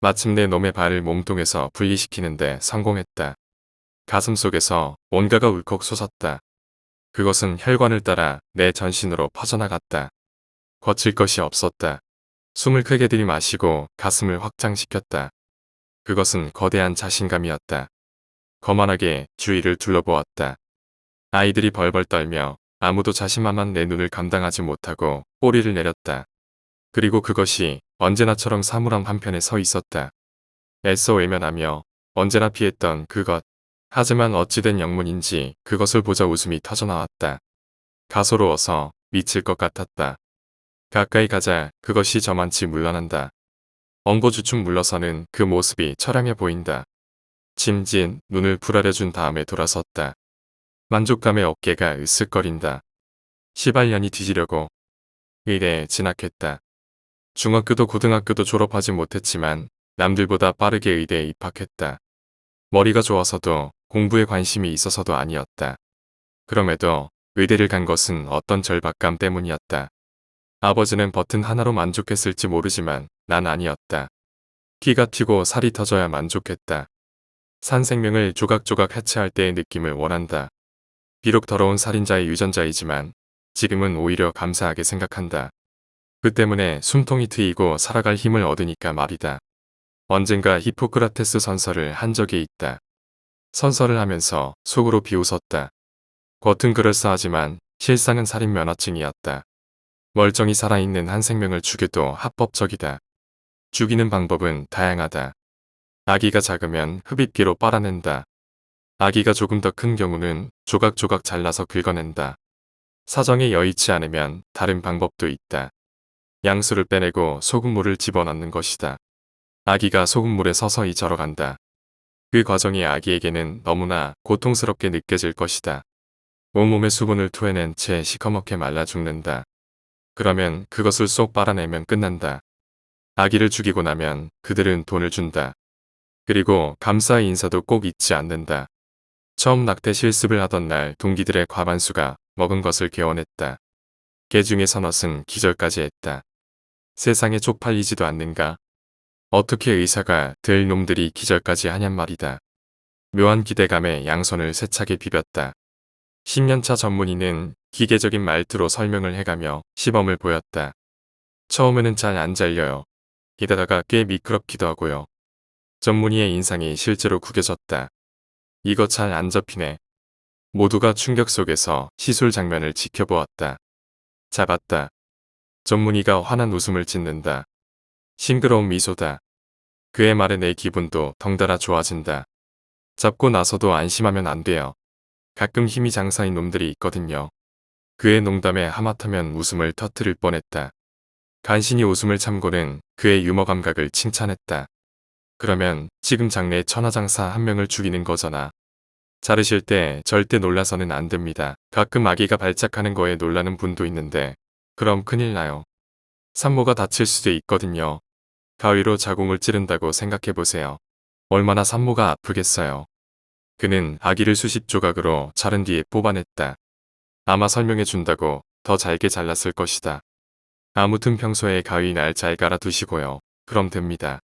마침내 놈의 발을 몸통에서 분리시키는데 성공했다. 가슴 속에서 온가가 울컥 솟았다. 그것은 혈관을 따라 내 전신으로 퍼져나갔다. 거칠 것이 없었다. 숨을 크게 들이마시고 가슴을 확장시켰다. 그것은 거대한 자신감이었다. 거만하게 주위를 둘러보았다. 아이들이 벌벌 떨며 아무도 자신만만 내 눈을 감당하지 못하고 꼬리를 내렸다. 그리고 그것이 언제나처럼 사물함 한편에 서 있었다. 애써 외면하며 언제나 피했던 그것. 하지만 어찌된 영문인지 그것을 보자 웃음이 터져나왔다. 가소로워서 미칠 것 같았다. 가까이 가자 그것이 저만치 물러난다. 엉거주춤 물러서는 그 모습이 처량해 보인다. 짐진 눈을 부라려준 다음에 돌아섰다. 만족감에 어깨가 으쓱거린다. 시발년이 뒤지려고. 의대에 진학했다. 중학교도 고등학교도 졸업하지 못했지만 남들보다 빠르게 의대에 입학했다. 머리가 좋아서도 공부에 관심이 있어서도 아니었다. 그럼에도 의대를 간 것은 어떤 절박감 때문이었다. 아버지는 버튼 하나로 만족했을지 모르지만 난 아니었다. 피가 튀고 살이 터져야 만족했다. 산 생명을 조각조각 해체할 때의 느낌을 원한다. 비록 더러운 살인자의 유전자이지만 지금은 오히려 감사하게 생각한다. 그 때문에 숨통이 트이고 살아갈 힘을 얻으니까 말이다. 언젠가 히포크라테스 선서를 한 적이 있다. 선서를 하면서 속으로 비웃었다. 겉은 그럴싸하지만 실상은 살인 면허증이었다. 멀쩡히 살아있는 한 생명을 죽여도 합법적이다. 죽이는 방법은 다양하다. 아기가 작으면 흡입기로 빨아낸다. 아기가 조금 더 큰 경우는 조각조각 잘라서 긁어낸다. 사정에 여의치 않으면 다른 방법도 있다. 양수를 빼내고 소금물을 집어넣는 것이다. 아기가 소금물에 서서히 절어간다. 그 과정이 아기에게는 너무나 고통스럽게 느껴질 것이다. 온몸의 수분을 토해낸 채 시커멓게 말라 죽는다. 그러면 그것을 쏙 빨아내면 끝난다. 아기를 죽이고 나면 그들은 돈을 준다. 그리고 감사의 인사도 꼭 잊지 않는다. 처음 낙태 실습을 하던 날 동기들의 과반수가 먹은 것을 개원했다. 개 중에 서너은 기절까지 했다. 세상에 쪽팔리지도 않는가? 어떻게 의사가 될 놈들이 기절까지 하냔 말이다. 묘한 기대감에 양손을 세차게 비볐다. 10년차 전문의는 기계적인 말투로 설명을 해가며 시범을 보였다. 처음에는 잘 안 잘려요. 게다가 꽤 미끄럽기도 하고요. 전문의의 인상이 실제로 구겨졌다. 이거 잘 안 접히네. 모두가 충격 속에서 시술 장면을 지켜보았다. 잡았다. 전문의가 환한 웃음을 짓는다. 싱그러운 미소다. 그의 말에 내 기분도 덩달아 좋아진다. 잡고 나서도 안심하면 안 돼요. 가끔 힘이 장사인 놈들이 있거든요. 그의 농담에 하마터면 웃음을 터뜨릴 뻔했다. 간신히 웃음을 참고는 그의 유머 감각을 칭찬했다. 그러면 지금 장래에 천하장사 한 명을 죽이는 거잖아. 자르실 때 절대 놀라서는 안 됩니다. 가끔 아기가 발작하는 거에 놀라는 분도 있는데 그럼 큰일 나요. 산모가 다칠 수도 있거든요. 가위로 자궁을 찌른다고 생각해보세요. 얼마나 산모가 아프겠어요. 그는 아기를 수십 조각으로 자른 뒤에 뽑아냈다. 아마 설명해준다고 더 잘게 잘랐을 것이다. 아무튼 평소에 가위 날 잘 갈아두시고요. 그럼 됩니다.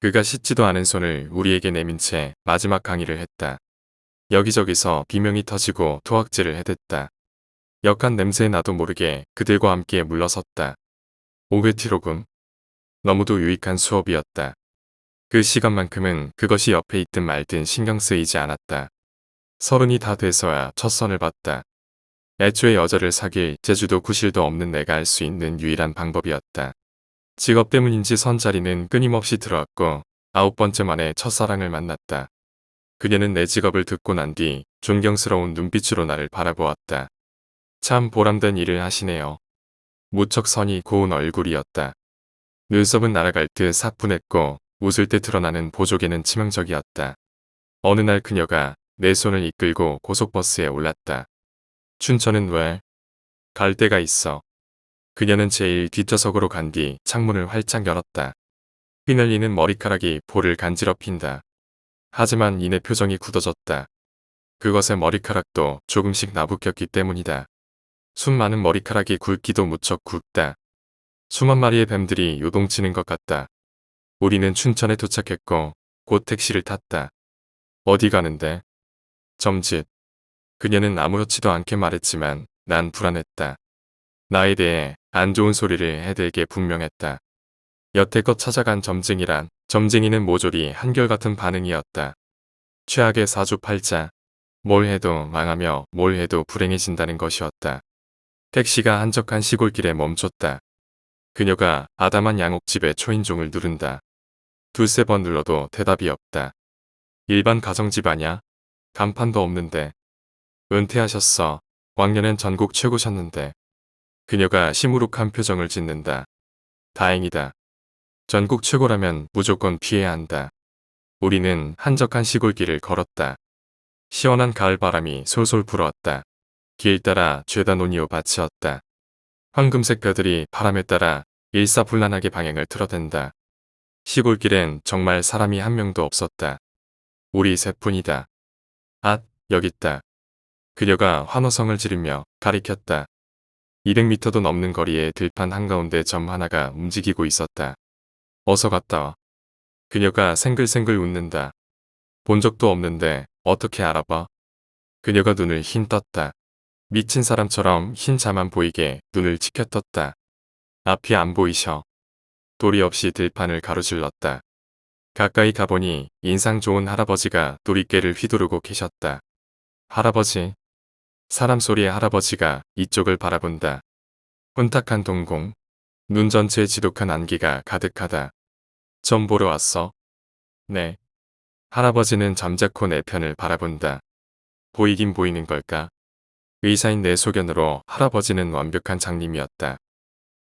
그가 씻지도 않은 손을 우리에게 내민 채 마지막 강의를 했다. 여기저기서 비명이 터지고 토악질을 해댔다. 역한 냄새에 나도 모르게 그들과 함께 물러섰다. 5회티로금. 너무도 유익한 수업이었다. 그 시간만큼은 그것이 옆에 있든 말든 신경 쓰이지 않았다. 30이 다 돼서야 첫 선을 봤다. 애초에 여자를 사귈 재주도 구실도 없는 내가 할 수 있는 유일한 방법이었다. 직업 때문인지 선자리는 끊임없이 들어왔고 9번째 만에 첫사랑을 만났다. 그녀는 내 직업을 듣고 난 뒤 존경스러운 눈빛으로 나를 바라보았다. 참 보람된 일을 하시네요. 무척 선이 고운 얼굴이었다. 눈썹은 날아갈 듯 사뿐했고 웃을 때 드러나는 보조개는 치명적이었다. 어느 날 그녀가 내 손을 이끌고 고속버스에 올랐다. 춘천은 왜? 갈 데가 있어. 그녀는 제일 뒷좌석으로 간 뒤 창문을 활짝 열었다. 휘날리는 머리카락이 볼을 간지럽힌다. 하지만 이내 표정이 굳어졌다. 그것의 머리카락도 조금씩 나부꼈기 때문이다. 숨 많은 머리카락이 굵기도 무척 굵다. 수만 마리의 뱀들이 요동치는 것 같다. 우리는 춘천에 도착했고 곧 택시를 탔다. 어디 가는데? 점집. 그녀는 아무렇지도 않게 말했지만 난 불안했다. 나에 대해 안 좋은 소리를 해대게 분명했다. 여태껏 찾아간 점쟁이란 점쟁이는 모조리 한결같은 반응이었다. 최악의 사주팔자. 뭘 해도 망하며 뭘 해도 불행해진다는 것이었다. 택시가 한적한 시골길에 멈췄다. 그녀가 아담한 양옥집의 초인종을 누른다. 두세 번 눌러도 대답이 없다. 일반 가정집 아냐? 간판도 없는데. 은퇴하셨어. 왕년엔 전국 최고셨는데. 그녀가 시무룩한 표정을 짓는다. 다행이다. 전국 최고라면 무조건 피해야 한다. 우리는 한적한 시골길을 걸었다. 시원한 가을바람이 솔솔 불어왔다. 길 따라 죄다 노니오 밭이었다. 황금색 벼들이 바람에 따라 일사불란하게 방향을 틀어댄다. 시골길엔 정말 사람이 한 명도 없었다. 우리 셋뿐이다. 앗, 여깄다. 그녀가 환호성을 지르며 가리켰다. 200m도 넘는 거리에 들판 한가운데 점 하나가 움직이고 있었다. 어서 갔다 와. 그녀가 생글생글 웃는다. 본 적도 없는데 어떻게 알아봐? 그녀가 눈을 흰 떴다. 미친 사람처럼 흰자만 보이게 눈을 치켜떴다. 앞이 안 보이셔. 도리 없이 들판을 가로질렀다. 가까이 가보니 인상 좋은 할아버지가 도리깨를 휘두르고 계셨다. 할아버지. 사람 소리의 할아버지가 이쪽을 바라본다. 혼탁한 동공. 눈 전체에 지독한 안개가 가득하다. 점 보러 왔어? 네. 할아버지는 잠자코 내 편을 바라본다. 보이긴 보이는 걸까? 의사인 내 소견으로 할아버지는 완벽한 장님이었다.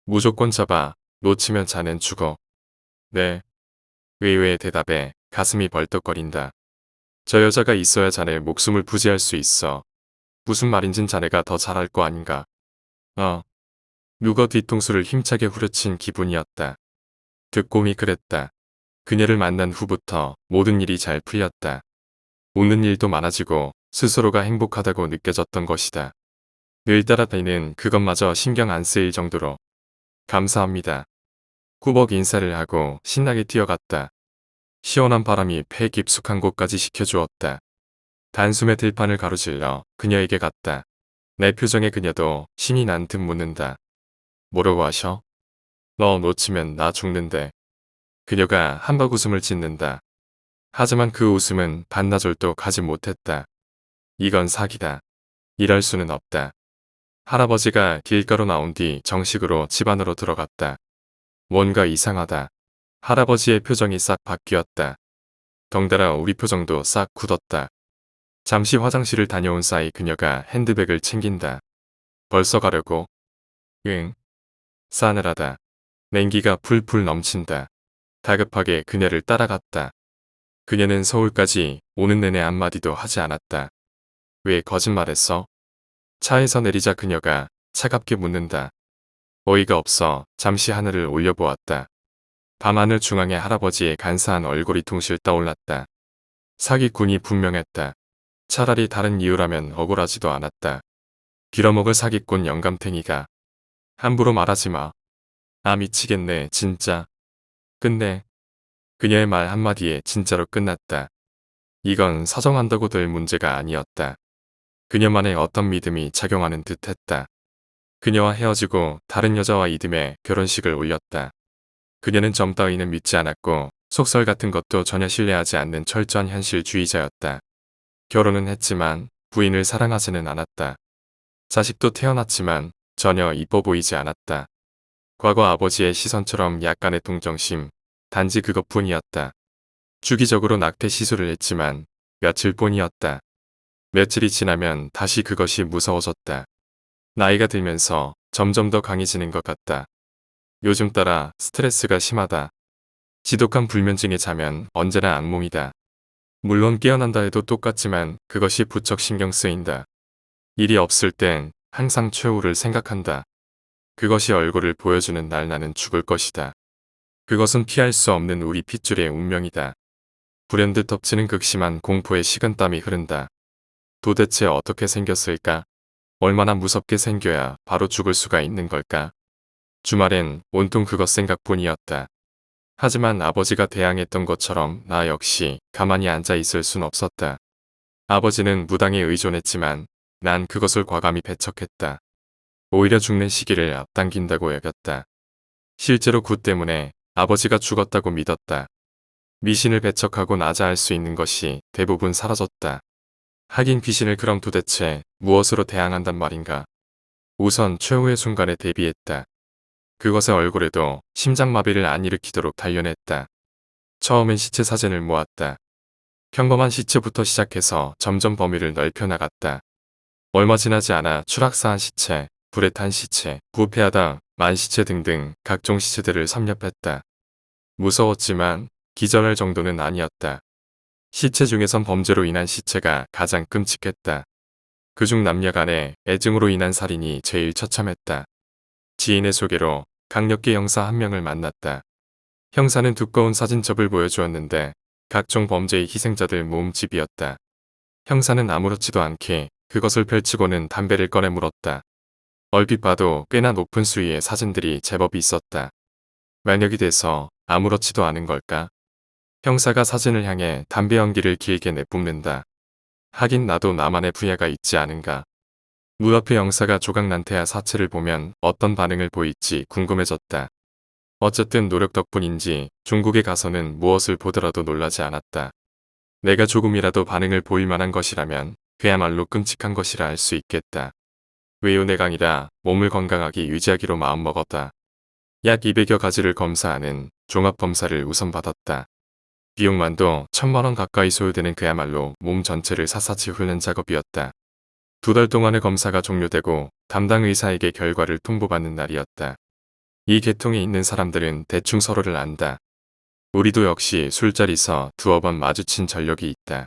무조건 잡아. 놓치면 자넨 죽어. 네. 의외의 대답에 가슴이 벌떡거린다. 저 여자가 있어야 자네 목숨을 부지할 수 있어. 무슨 말인진 자네가 더 잘할 거 아닌가. 누가 뒤통수를 힘차게 후려친 기분이었다. 듣고미 그랬다. 그녀를 만난 후부터 모든 일이 잘 풀렸다. 웃는 일도 많아지고 스스로가 행복하다고 느껴졌던 것이다. 늘 따라다니는 그것마저 신경 안 쓰일 정도로. 감사합니다. 꾸벅 인사를 하고 신나게 뛰어갔다. 시원한 바람이 폐 깊숙한 곳까지 식혀주었다. 단숨에 들판을 가로질러 그녀에게 갔다. 내 표정에 그녀도 신이 난 듯 묻는다. 뭐라고 하셔? 너 놓치면 나 죽는데. 그녀가 한박 웃음을 짓는다. 하지만 그 웃음은 반나절도 가지 못했다. 이건 사기다. 이럴 수는 없다. 할아버지가 길가로 나온 뒤 정식으로 집 안으로 들어갔다. 뭔가 이상하다. 할아버지의 표정이 싹 바뀌었다. 덩달아 우리 표정도 싹 굳었다. 잠시 화장실을 다녀온 사이 그녀가 핸드백을 챙긴다. 벌써 가려고? 응. 싸늘하다. 냉기가 풀풀 넘친다. 다급하게 그녀를 따라갔다. 그녀는 서울까지 오는 내내 한마디도 하지 않았다. 왜 거짓말했어? 차에서 내리자 그녀가 차갑게 묻는다. 어이가 없어 잠시 하늘을 올려보았다. 밤하늘 중앙에 할아버지의 간사한 얼굴이 둥실 떠올랐다. 사기꾼이 분명했다. 차라리 다른 이유라면 억울하지도 않았다. 빌어먹을 사기꾼 영감탱이가. 함부로 말하지 마. 아 미치겠네 진짜. 끝내. 그녀의 말 한마디에 진짜로 끝났다. 이건 사정한다고 될 문제가 아니었다. 그녀만의 어떤 믿음이 작용하는 듯했다. 그녀와 헤어지고 다른 여자와 이듬해 결혼식을 올렸다. 그녀는 점 따위는 믿지 않았고 속설 같은 것도 전혀 신뢰하지 않는 철저한 현실주의자였다. 결혼은 했지만 부인을 사랑하지는 않았다. 자식도 태어났지만 전혀 이뻐 보이지 않았다. 과거 아버지의 시선처럼 약간의 동정심, 단지 그것뿐이었다. 주기적으로 낙태 시술을 했지만 며칠뿐이었다. 며칠이 지나면 다시 그것이 무서워졌다. 나이가 들면서 점점 더 강해지는 것 같다. 요즘 따라 스트레스가 심하다. 지독한 불면증에 자면 언제나 악몽이다. 물론 깨어난다 해도 똑같지만 그것이 부쩍 신경 쓰인다. 일이 없을 땐 항상 최후를 생각한다. 그것이 얼굴을 보여주는 날 나는 죽을 것이다. 그것은 피할 수 없는 우리 핏줄의 운명이다. 불현듯 덮치는 극심한 공포에 식은땀이 흐른다. 도대체 어떻게 생겼을까? 얼마나 무섭게 생겨야 바로 죽을 수가 있는 걸까? 주말엔 온통 그것 생각뿐이었다. 하지만 아버지가 대항했던 것처럼 나 역시 가만히 앉아 있을 순 없었다. 아버지는 무당에 의존했지만 난 그것을 과감히 배척했다. 오히려 죽는 시기를 앞당긴다고 여겼다. 실제로 구 때문에 아버지가 죽었다고 믿었다. 미신을 배척하고 나자할 수 있는 것이 대부분 사라졌다. 하긴 귀신을 그럼 도대체 무엇으로 대항한단 말인가. 우선 최후의 순간에 대비했다. 그것의 얼굴에도 심장마비를 안 일으키도록 단련했다. 처음엔 시체 사진을 모았다. 평범한 시체부터 시작해서 점점 범위를 넓혀나갔다. 얼마 지나지 않아 추락사한 시체, 불에 탄 시체, 부패하다 만시체 등등 각종 시체들을 섭렵했다. 무서웠지만 기절할 정도는 아니었다. 시체 중에선 범죄로 인한 시체가 가장 끔찍했다. 그중 남녀 간의 애증으로 인한 살인이 제일 처참했다. 지인의 소개로 강력계 형사 한 명을 만났다. 형사는 두꺼운 사진첩을 보여주었는데 각종 범죄의 희생자들 모음집이었다. 형사는 아무렇지도 않게 그것을 펼치고는 담배를 꺼내 물었다. 얼핏 봐도 꽤나 높은 수위의 사진들이 제법 있었다. 만약이 돼서 아무렇지도 않은 걸까? 형사가 사진을 향해 담배 연기를 길게 내뿜는다. 하긴 나도 나만의 분야가 있지 않은가. 무협회 형사가 조각난태아 사체를 보면 어떤 반응을 보일지 궁금해졌다. 어쨌든 노력 덕분인지 중국에 가서는 무엇을 보더라도 놀라지 않았다. 내가 조금이라도 반응을 보일 만한 것이라면 그야말로 끔찍한 것이라 할 수 있겠다. 외유내강이라 몸을 건강하게 유지하기로 마음먹었다. 약 200여 가지를 검사하는 종합검사를 우선 받았다. 비용만도 1000만 원 가까이 소요되는 그야말로 몸 전체를 샅샅이 훑는 작업이었다. 2달 동안의 검사가 종료되고 담당 의사에게 결과를 통보받는 날이었다. 이 계통에 있는 사람들은 대충 서로를 안다. 우리도 역시 술자리서 두어 번 마주친 전력이 있다.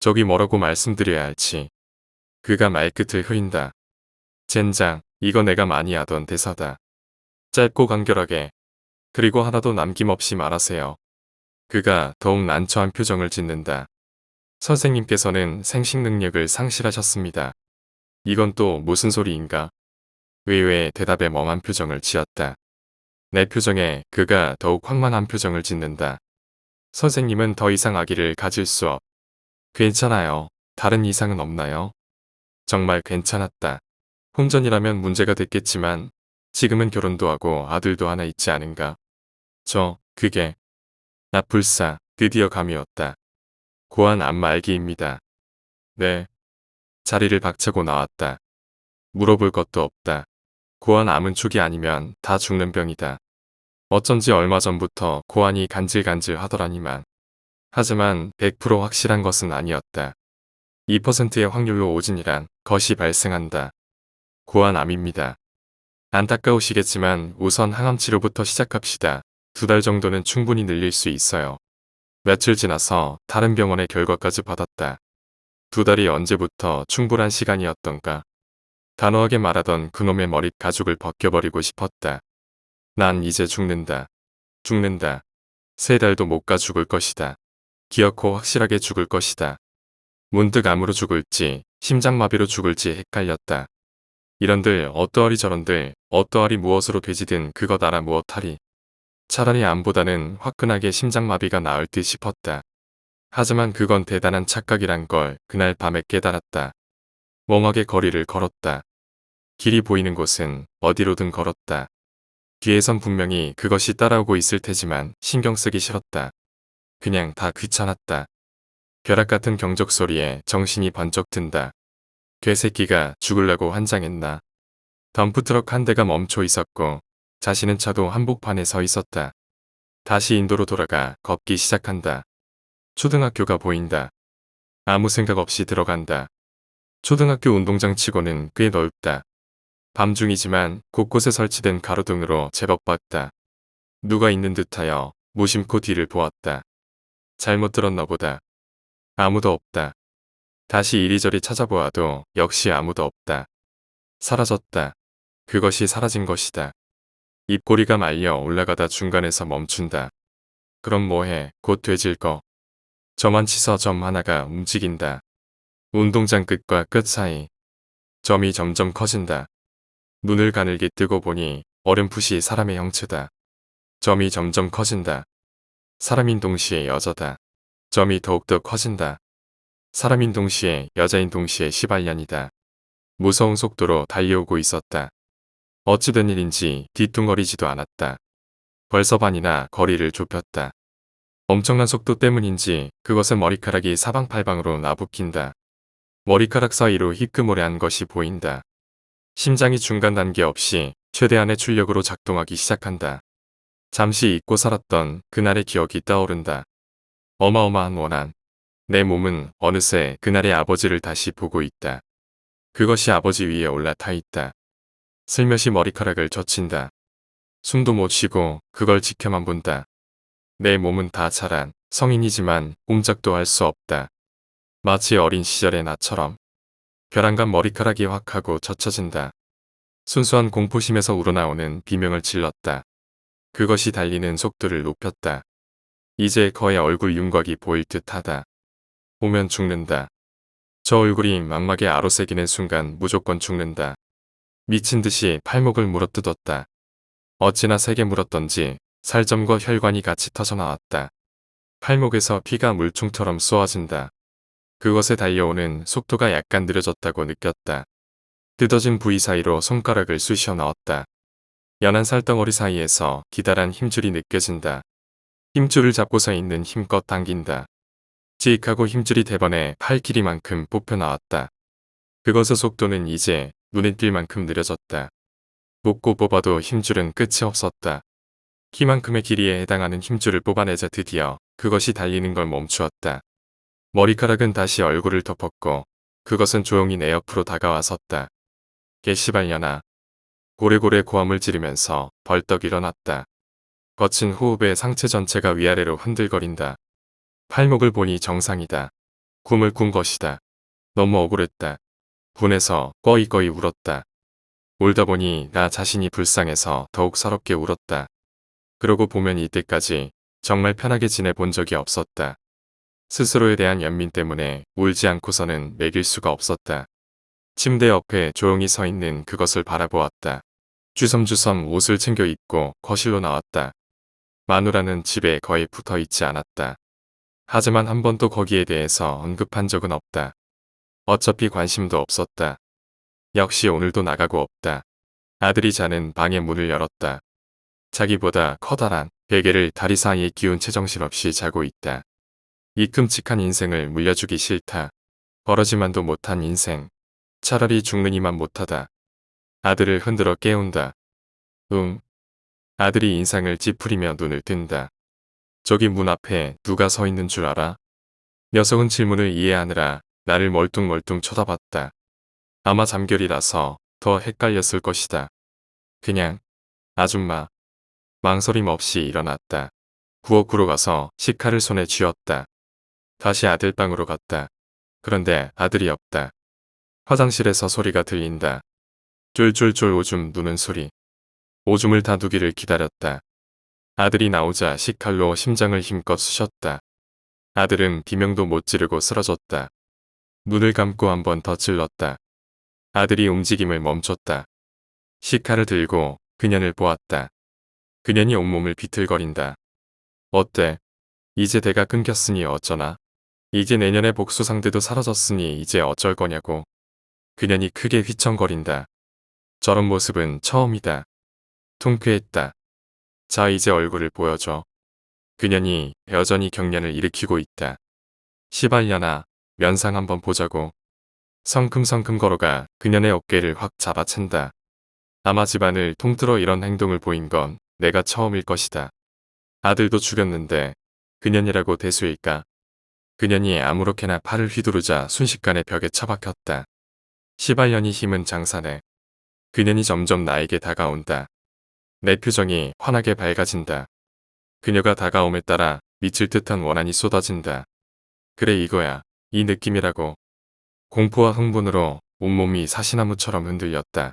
저기 뭐라고 말씀드려야 할지. 그가 말끝을 흐린다. 젠장, 이거 내가 많이 하던 대사다. 짧고 간결하게. 그리고 하나도 남김없이 말하세요. 그가 더욱 난처한 표정을 짓는다. 선생님께서는 생식 능력을 상실하셨습니다. 이건 또 무슨 소리인가? 의외의 대답에 멍한 표정을 지었다. 내 표정에 그가 더욱 황만한 표정을 짓는다. 선생님은 더 이상 아기를 가질 수 없. 괜찮아요. 다른 이상은 없나요? 정말 괜찮았다. 혼전이라면 문제가 됐겠지만 지금은 결혼도 하고 아들도 하나 있지 않은가. 그게. 불사, 드디어 감이 왔다. 고한 안마알기입니다. 네. 자리를 박차고 나왔다. 물어볼 것도 없다. 고한 암은 축이 아니면 다 죽는 병이다. 어쩐지 얼마 전부터 고환이 간질간질 하더라니만. 하지만 100% 확실한 것은 아니었다. 2%의 확률로 오진이란 것이 발생한다. 고환 암입니다. 안타까우시겠지만 우선 항암 치료부터 시작합시다. 2달 정도는 충분히 늘릴 수 있어요. 며칠 지나서 다른 병원의 결과까지 받았다. 2달이 언제부터 충분한 시간이었던가. 단호하게 말하던 그놈의 머릿 가죽을 벗겨버리고 싶었다. 난 이제 죽는다. 죽는다. 3달도 못 가 죽을 것이다. 기어코 확실하게 죽을 것이다. 문득 암으로 죽을지 심장마비로 죽을지 헷갈렸다. 이런들 어떠하리 저런들 어떠하리 무엇으로 되지든 그것 알아 무엇하리. 차라리 암보다는 화끈하게 심장마비가 나을 듯 싶었다. 하지만 그건 대단한 착각이란 걸 그날 밤에 깨달았다. 멍하게 거리를 걸었다. 길이 보이는 곳은 어디로든 걸었다. 뒤에선 분명히 그것이 따라오고 있을 테지만 신경 쓰기 싫었다. 그냥 다 귀찮았다. 벼락 같은 경적 소리에 정신이 번쩍 든다. 괴새끼가 죽으려고 환장했나. 덤프트럭 한 대가 멈춰 있었고 자신은 차도 한복판에 서 있었다. 다시 인도로 돌아가 걷기 시작한다. 초등학교가 보인다. 아무 생각 없이 들어간다. 초등학교 운동장 치고는 꽤 넓다. 밤중이지만 곳곳에 설치된 가로등으로 제법 밝다. 누가 있는 듯하여 무심코 뒤를 보았다. 잘못 들었나 보다. 아무도 없다. 다시 이리저리 찾아보아도 역시 아무도 없다. 사라졌다. 그것이 사라진 것이다. 입꼬리가 말려 올라가다 중간에서 멈춘다. 그럼 뭐해, 곧 되질 거. 점한 치서 점 하나가 움직인다. 운동장 끝과 끝 사이. 점이 점점 커진다. 눈을 가늘게 뜨고 보니 어렴풋이 사람의 형체다. 점이 점점 커진다. 사람인 동시에 여자다. 점이 더욱더 커진다. 사람인 동시에 여자인 동시에 시발년이다. 무서운 속도로 달려오고 있었다. 어찌된 일인지 뒤뚱거리지도 않았다. 벌써 반이나 거리를 좁혔다. 엄청난 속도 때문인지 그것은 머리카락이 사방팔방으로 나부낀다. 머리카락 사이로 희끄모레한 것이 보인다. 심장이 중간 단계 없이 최대한의 출력으로 작동하기 시작한다. 잠시 잊고 살았던 그날의 기억이 떠오른다. 어마어마한 원한. 내 몸은 어느새 그날의 아버지를 다시 보고 있다. 그것이 아버지 위에 올라타 있다. 슬며시 머리카락을 젖힌다. 숨도 못 쉬고 그걸 지켜만 본다. 내 몸은 다 자란 성인이지만 꼼짝도 할 수 없다. 마치 어린 시절의 나처럼. 벼랑간 머리카락이 확 하고 젖혀진다. 순수한 공포심에서 우러나오는 비명을 질렀다. 그것이 달리는 속도를 높였다. 이제 거의 얼굴 윤곽이 보일 듯하다. 오면 죽는다. 저 얼굴이 망막에 아로새기는 순간 무조건 죽는다. 미친 듯이 팔목을 물어뜯었다. 어찌나 세게 물었던지 살점과 혈관이 같이 터져나왔다. 팔목에서 피가 물총처럼 쏘아진다. 그것에 달려오는 속도가 약간 느려졌다고 느꼈다. 뜯어진 부위 사이로 손가락을 쑤셔 넣었다. 연한 살덩어리 사이에서 기다란 힘줄이 느껴진다. 힘줄을 잡고서 있는 힘껏 당긴다. 찌익하고 힘줄이 대번에 팔 길이만큼 뽑혀 나왔다. 그것의 속도는 이제 눈에 띌 만큼 느려졌다. 뽑고 뽑아도 힘줄은 끝이 없었다. 키만큼의 길이에 해당하는 힘줄을 뽑아내자 드디어 그것이 달리는 걸 멈추었다. 머리카락은 다시 얼굴을 덮었고 그것은 조용히 내 옆으로 다가와 섰다. 개시발년아. 고래고래 고함을 지르면서 벌떡 일어났다. 거친 호흡에 상체 전체가 위아래로 흔들거린다. 팔목을 보니 정상이다. 꿈을 꾼 것이다. 너무 억울했다. 분해서 꺼이꺼이 울었다. 울다 보니 나 자신이 불쌍해서 더욱 서럽게 울었다. 그러고 보면 이때까지 정말 편하게 지내본 적이 없었다. 스스로에 대한 연민 때문에 울지 않고서는 매길 수가 없었다. 침대 옆에 조용히 서 있는 그것을 바라보았다. 주섬주섬 옷을 챙겨 입고 거실로 나왔다. 마누라는 집에 거의 붙어 있지 않았다. 하지만 한 번도 거기에 대해서 언급한 적은 없다. 어차피 관심도 없었다. 역시 오늘도 나가고 없다. 아들이 자는 방의 문을 열었다. 자기보다 커다란 베개를 다리 사이에 끼운 채 정신없이 자고 있다. 이 끔찍한 인생을 물려주기 싫다. 벌어지만도 못한 인생. 차라리 죽느니만 못하다. 아들을 흔들어 깨운다. 아들이 인상을 찌푸리며 눈을 뜬다. 저기 문 앞에 누가 서 있는 줄 알아? 녀석은 질문을 이해하느라 나를 멀뚱멀뚱 쳐다봤다. 아마 잠결이라서 더 헷갈렸을 것이다. 그냥 아줌마. 망설임 없이 일어났다. 부엌으로 가서 식칼을 손에 쥐었다. 다시 아들 방으로 갔다. 그런데 아들이 없다. 화장실에서 소리가 들린다. 쫄쫄쫄 오줌 누는 소리. 오줌을 다두기를 기다렸다. 아들이 나오자 식칼로 심장을 힘껏 쑤셨다. 아들은 비명도 못 지르고 쓰러졌다. 눈을 감고 한 번 더 찔렀다. 아들이 움직임을 멈췄다. 식칼을 들고 그년을 보았다. 그년이 온몸을 비틀거린다. 어때? 이제 대가 끊겼으니 어쩌나? 이제 내년에 복수상대도 사라졌으니 이제 어쩔 거냐고. 그년이 크게 휘청거린다. 저런 모습은 처음이다. 통쾌했다. 자 이제 얼굴을 보여줘. 그년이 여전히 경련을 일으키고 있다. 시발년아, 면상 한번 보자고. 성큼성큼 걸어가 그년의 어깨를 확 잡아챈다. 아마 집안을 통틀어 이런 행동을 보인 건 내가 처음일 것이다. 아들도 죽였는데 그년이라고 대수일까? 그년이 아무렇게나 팔을 휘두르자 순식간에 벽에 처박혔다. 시발년이 힘은 장사네. 그년이 점점 나에게 다가온다. 내 표정이 환하게 밝아진다. 그녀가 다가옴에 따라 미칠 듯한 원한이 쏟아진다. 그래 이거야. 이 느낌이라고. 공포와 흥분으로 온몸이 사시나무처럼 흔들렸다.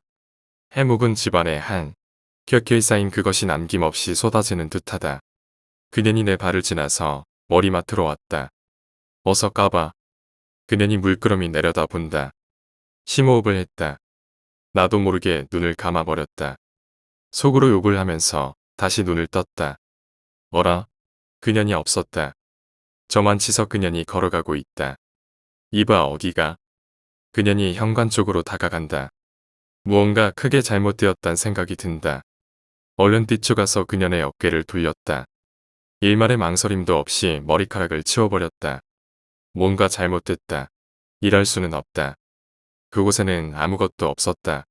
해묵은 집안에 한 켜켜이 쌓인 그것이 남김없이 쏟아지는 듯하다. 그년이 내 발을 지나서 머리맡으로 왔다. 어서 까봐. 그년이 물끄러미 내려다본다. 심호흡을 했다. 나도 모르게 눈을 감아버렸다. 속으로 욕을 하면서 다시 눈을 떴다. 어라? 그년이 없었다. 저만 치서 그년이 걸어가고 있다. 이봐 어디가? 그년이 현관 쪽으로 다가간다. 무언가 크게 잘못되었단 생각이 든다. 얼른 뛰쳐가서 그년의 어깨를 돌렸다. 일말의 망설임도 없이 머리카락을 치워버렸다. 뭔가 잘못됐다. 이럴 수는 없다. 그곳에는 아무것도 없었다.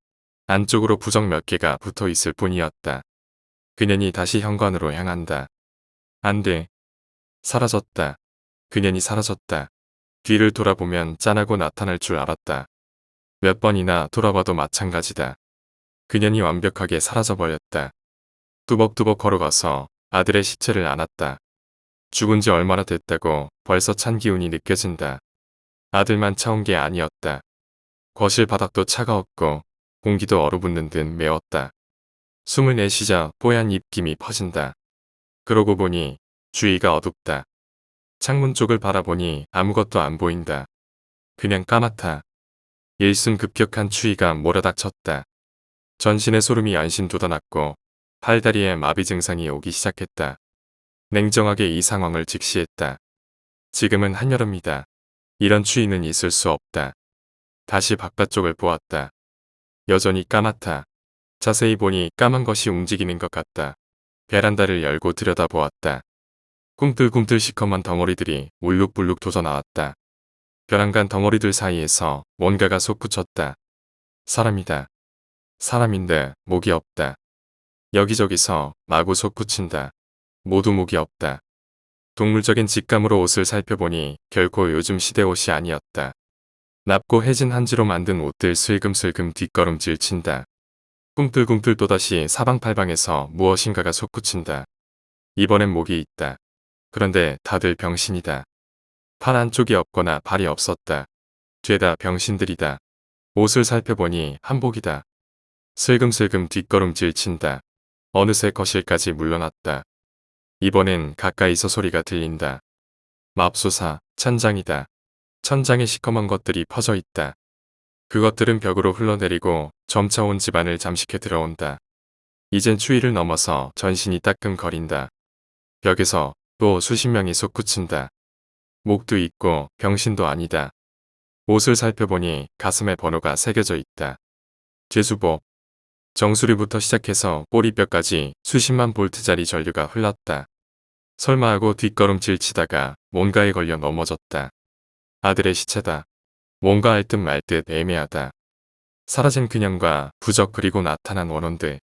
안쪽으로 부적 몇 개가 붙어 있을 뿐이었다. 그년이 다시 현관으로 향한다. 안 돼. 사라졌다. 그년이 사라졌다. 뒤를 돌아보면 짠하고 나타날 줄 알았다. 몇 번이나 돌아봐도 마찬가지다. 그년이 완벽하게 사라져버렸다. 뚜벅뚜벅 걸어가서 아들의 시체를 안았다. 죽은 지 얼마나 됐다고 벌써 찬 기운이 느껴진다. 아들만 차온 게 아니었다. 거실 바닥도 차가웠고 공기도 얼어붙는 듯 매웠다. 숨을 내쉬자 뽀얀 입김이 퍼진다. 그러고 보니 주위가 어둡다. 창문 쪽을 바라보니 아무것도 안 보인다. 그냥 까맣다. 일순 급격한 추위가 몰아닥쳤다. 전신에 소름이 안심 돋아났고 팔다리에 마비 증상이 오기 시작했다. 냉정하게 이 상황을 직시했다. 지금은 한여름이다. 이런 추위는 있을 수 없다. 다시 바깥쪽을 보았다. 여전히 까맣다. 자세히 보니 까만 것이 움직이는 것 같다. 베란다를 열고 들여다보았다. 꿈틀꿈틀 시커먼 덩어리들이 울룩불룩 돋아나왔다. 벼랑간 덩어리들 사이에서 뭔가가 솟구쳤다. 사람이다. 사람인데 목이 없다. 여기저기서 마구 솟구친다. 모두 목이 없다. 동물적인 직감으로 옷을 살펴보니 결코 요즘 시대 옷이 아니었다. 납고 해진 한지로 만든 옷들 슬금슬금 뒷걸음질 친다. 꿈틀꿈틀 또다시 사방팔방에서 무엇인가가 솟구친다. 이번엔 목이 있다. 그런데 다들 병신이다. 팔 한쪽이 없거나 발이 없었다. 죄다 병신들이다. 옷을 살펴보니 한복이다. 슬금슬금 뒷걸음질 친다. 어느새 거실까지 물러났다. 이번엔 가까이서 소리가 들린다. 맙소사, 천장이다. 천장에 시커먼 것들이 퍼져 있다. 그것들은 벽으로 흘러내리고 점차 온 집안을 잠식해 들어온다. 이젠 추위를 넘어서 전신이 따끔거린다. 벽에서 또 수십 명이 솟구친다. 목도 있고 병신도 아니다. 옷을 살펴보니 가슴에 번호가 새겨져 있다. 죄수복. 정수리부터 시작해서 꼬리뼈까지 수십만 볼트짜리 전류가 흘렀다. 설마 하고 뒷걸음질 치다가 뭔가에 걸려 넘어졌다. 아들의 시체다. 뭔가 알 듯 말 듯 애매하다. 사라진 그년과 부적 그리고 나타난 원혼들.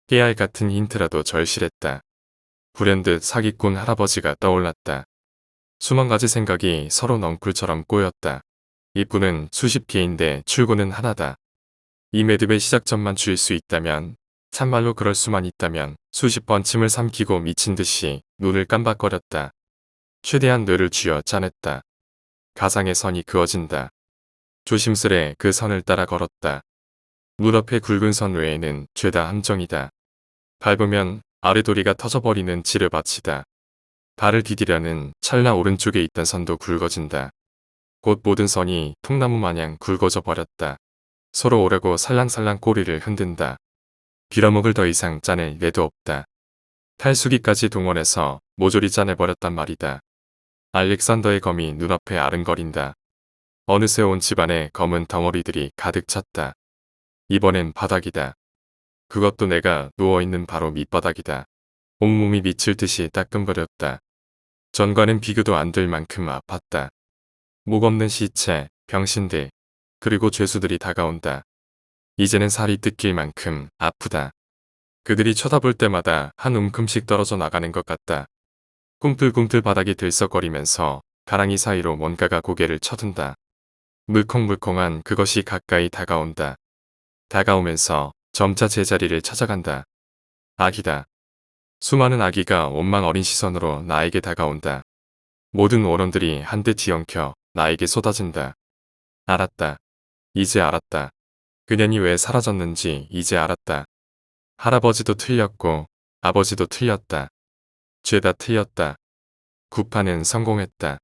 깨알 같은 힌트라도 절실했다. 불현듯 사기꾼 할아버지가 떠올랐다. 수만 가지 생각이 서로 넝쿨처럼 꼬였다. 입구는 수십 개인데 출구는 하나다. 이 매듭의 시작점만 주일 수 있다면, 참말로 그럴 수만 있다면 수십 번 침을 삼키고 미친 듯이 눈을 깜박거렸다. 최대한 뇌를 쥐어 짜냈다. 가상의 선이 그어진다. 조심스레 그 선을 따라 걸었다. 무릎의 굵은 선 외에는 죄다 함정이다. 밟으면 아래도리가 터져버리는 지뢰밭이다. 발을 디디려는 찰나 오른쪽에 있던 선도 굵어진다. 곧 모든 선이 통나무 마냥 굵어져 버렸다. 서로 오려고 살랑살랑 꼬리를 흔든다. 빌어먹을 더 이상 짜낼 애도 없다. 탈수기까지 동원해서 모조리 짜내버렸단 말이다. 알렉산더의 검이 눈앞에 아른거린다. 어느새 온 집안에 검은 덩어리들이 가득 찼다. 이번엔 바닥이다. 그것도 내가 누워있는 바로 밑바닥이다. 온몸이 미칠 듯이 따끔거렸다. 전과는 비교도 안 될 만큼 아팠다. 목 없는 시체, 병신들, 그리고 죄수들이 다가온다. 이제는 살이 뜯길 만큼 아프다. 그들이 쳐다볼 때마다 한 움큼씩 떨어져 나가는 것 같다. 꿈틀꿈틀 바닥이 들썩거리면서 가랑이 사이로 뭔가가 고개를 쳐든다. 물컹물컹한 그것이 가까이 다가온다. 다가오면서 점차 제자리를 찾아간다. 아기다. 수많은 아기가 원망 어린 시선으로 나에게 다가온다. 모든 원혼들이 한데 뒤엉켜 나에게 쏟아진다. 알았다. 이제 알았다. 그년이 왜 사라졌는지 이제 알았다. 할아버지도 틀렸고 아버지도 틀렸다. 죄다 틀렸다. 구파는 성공했다.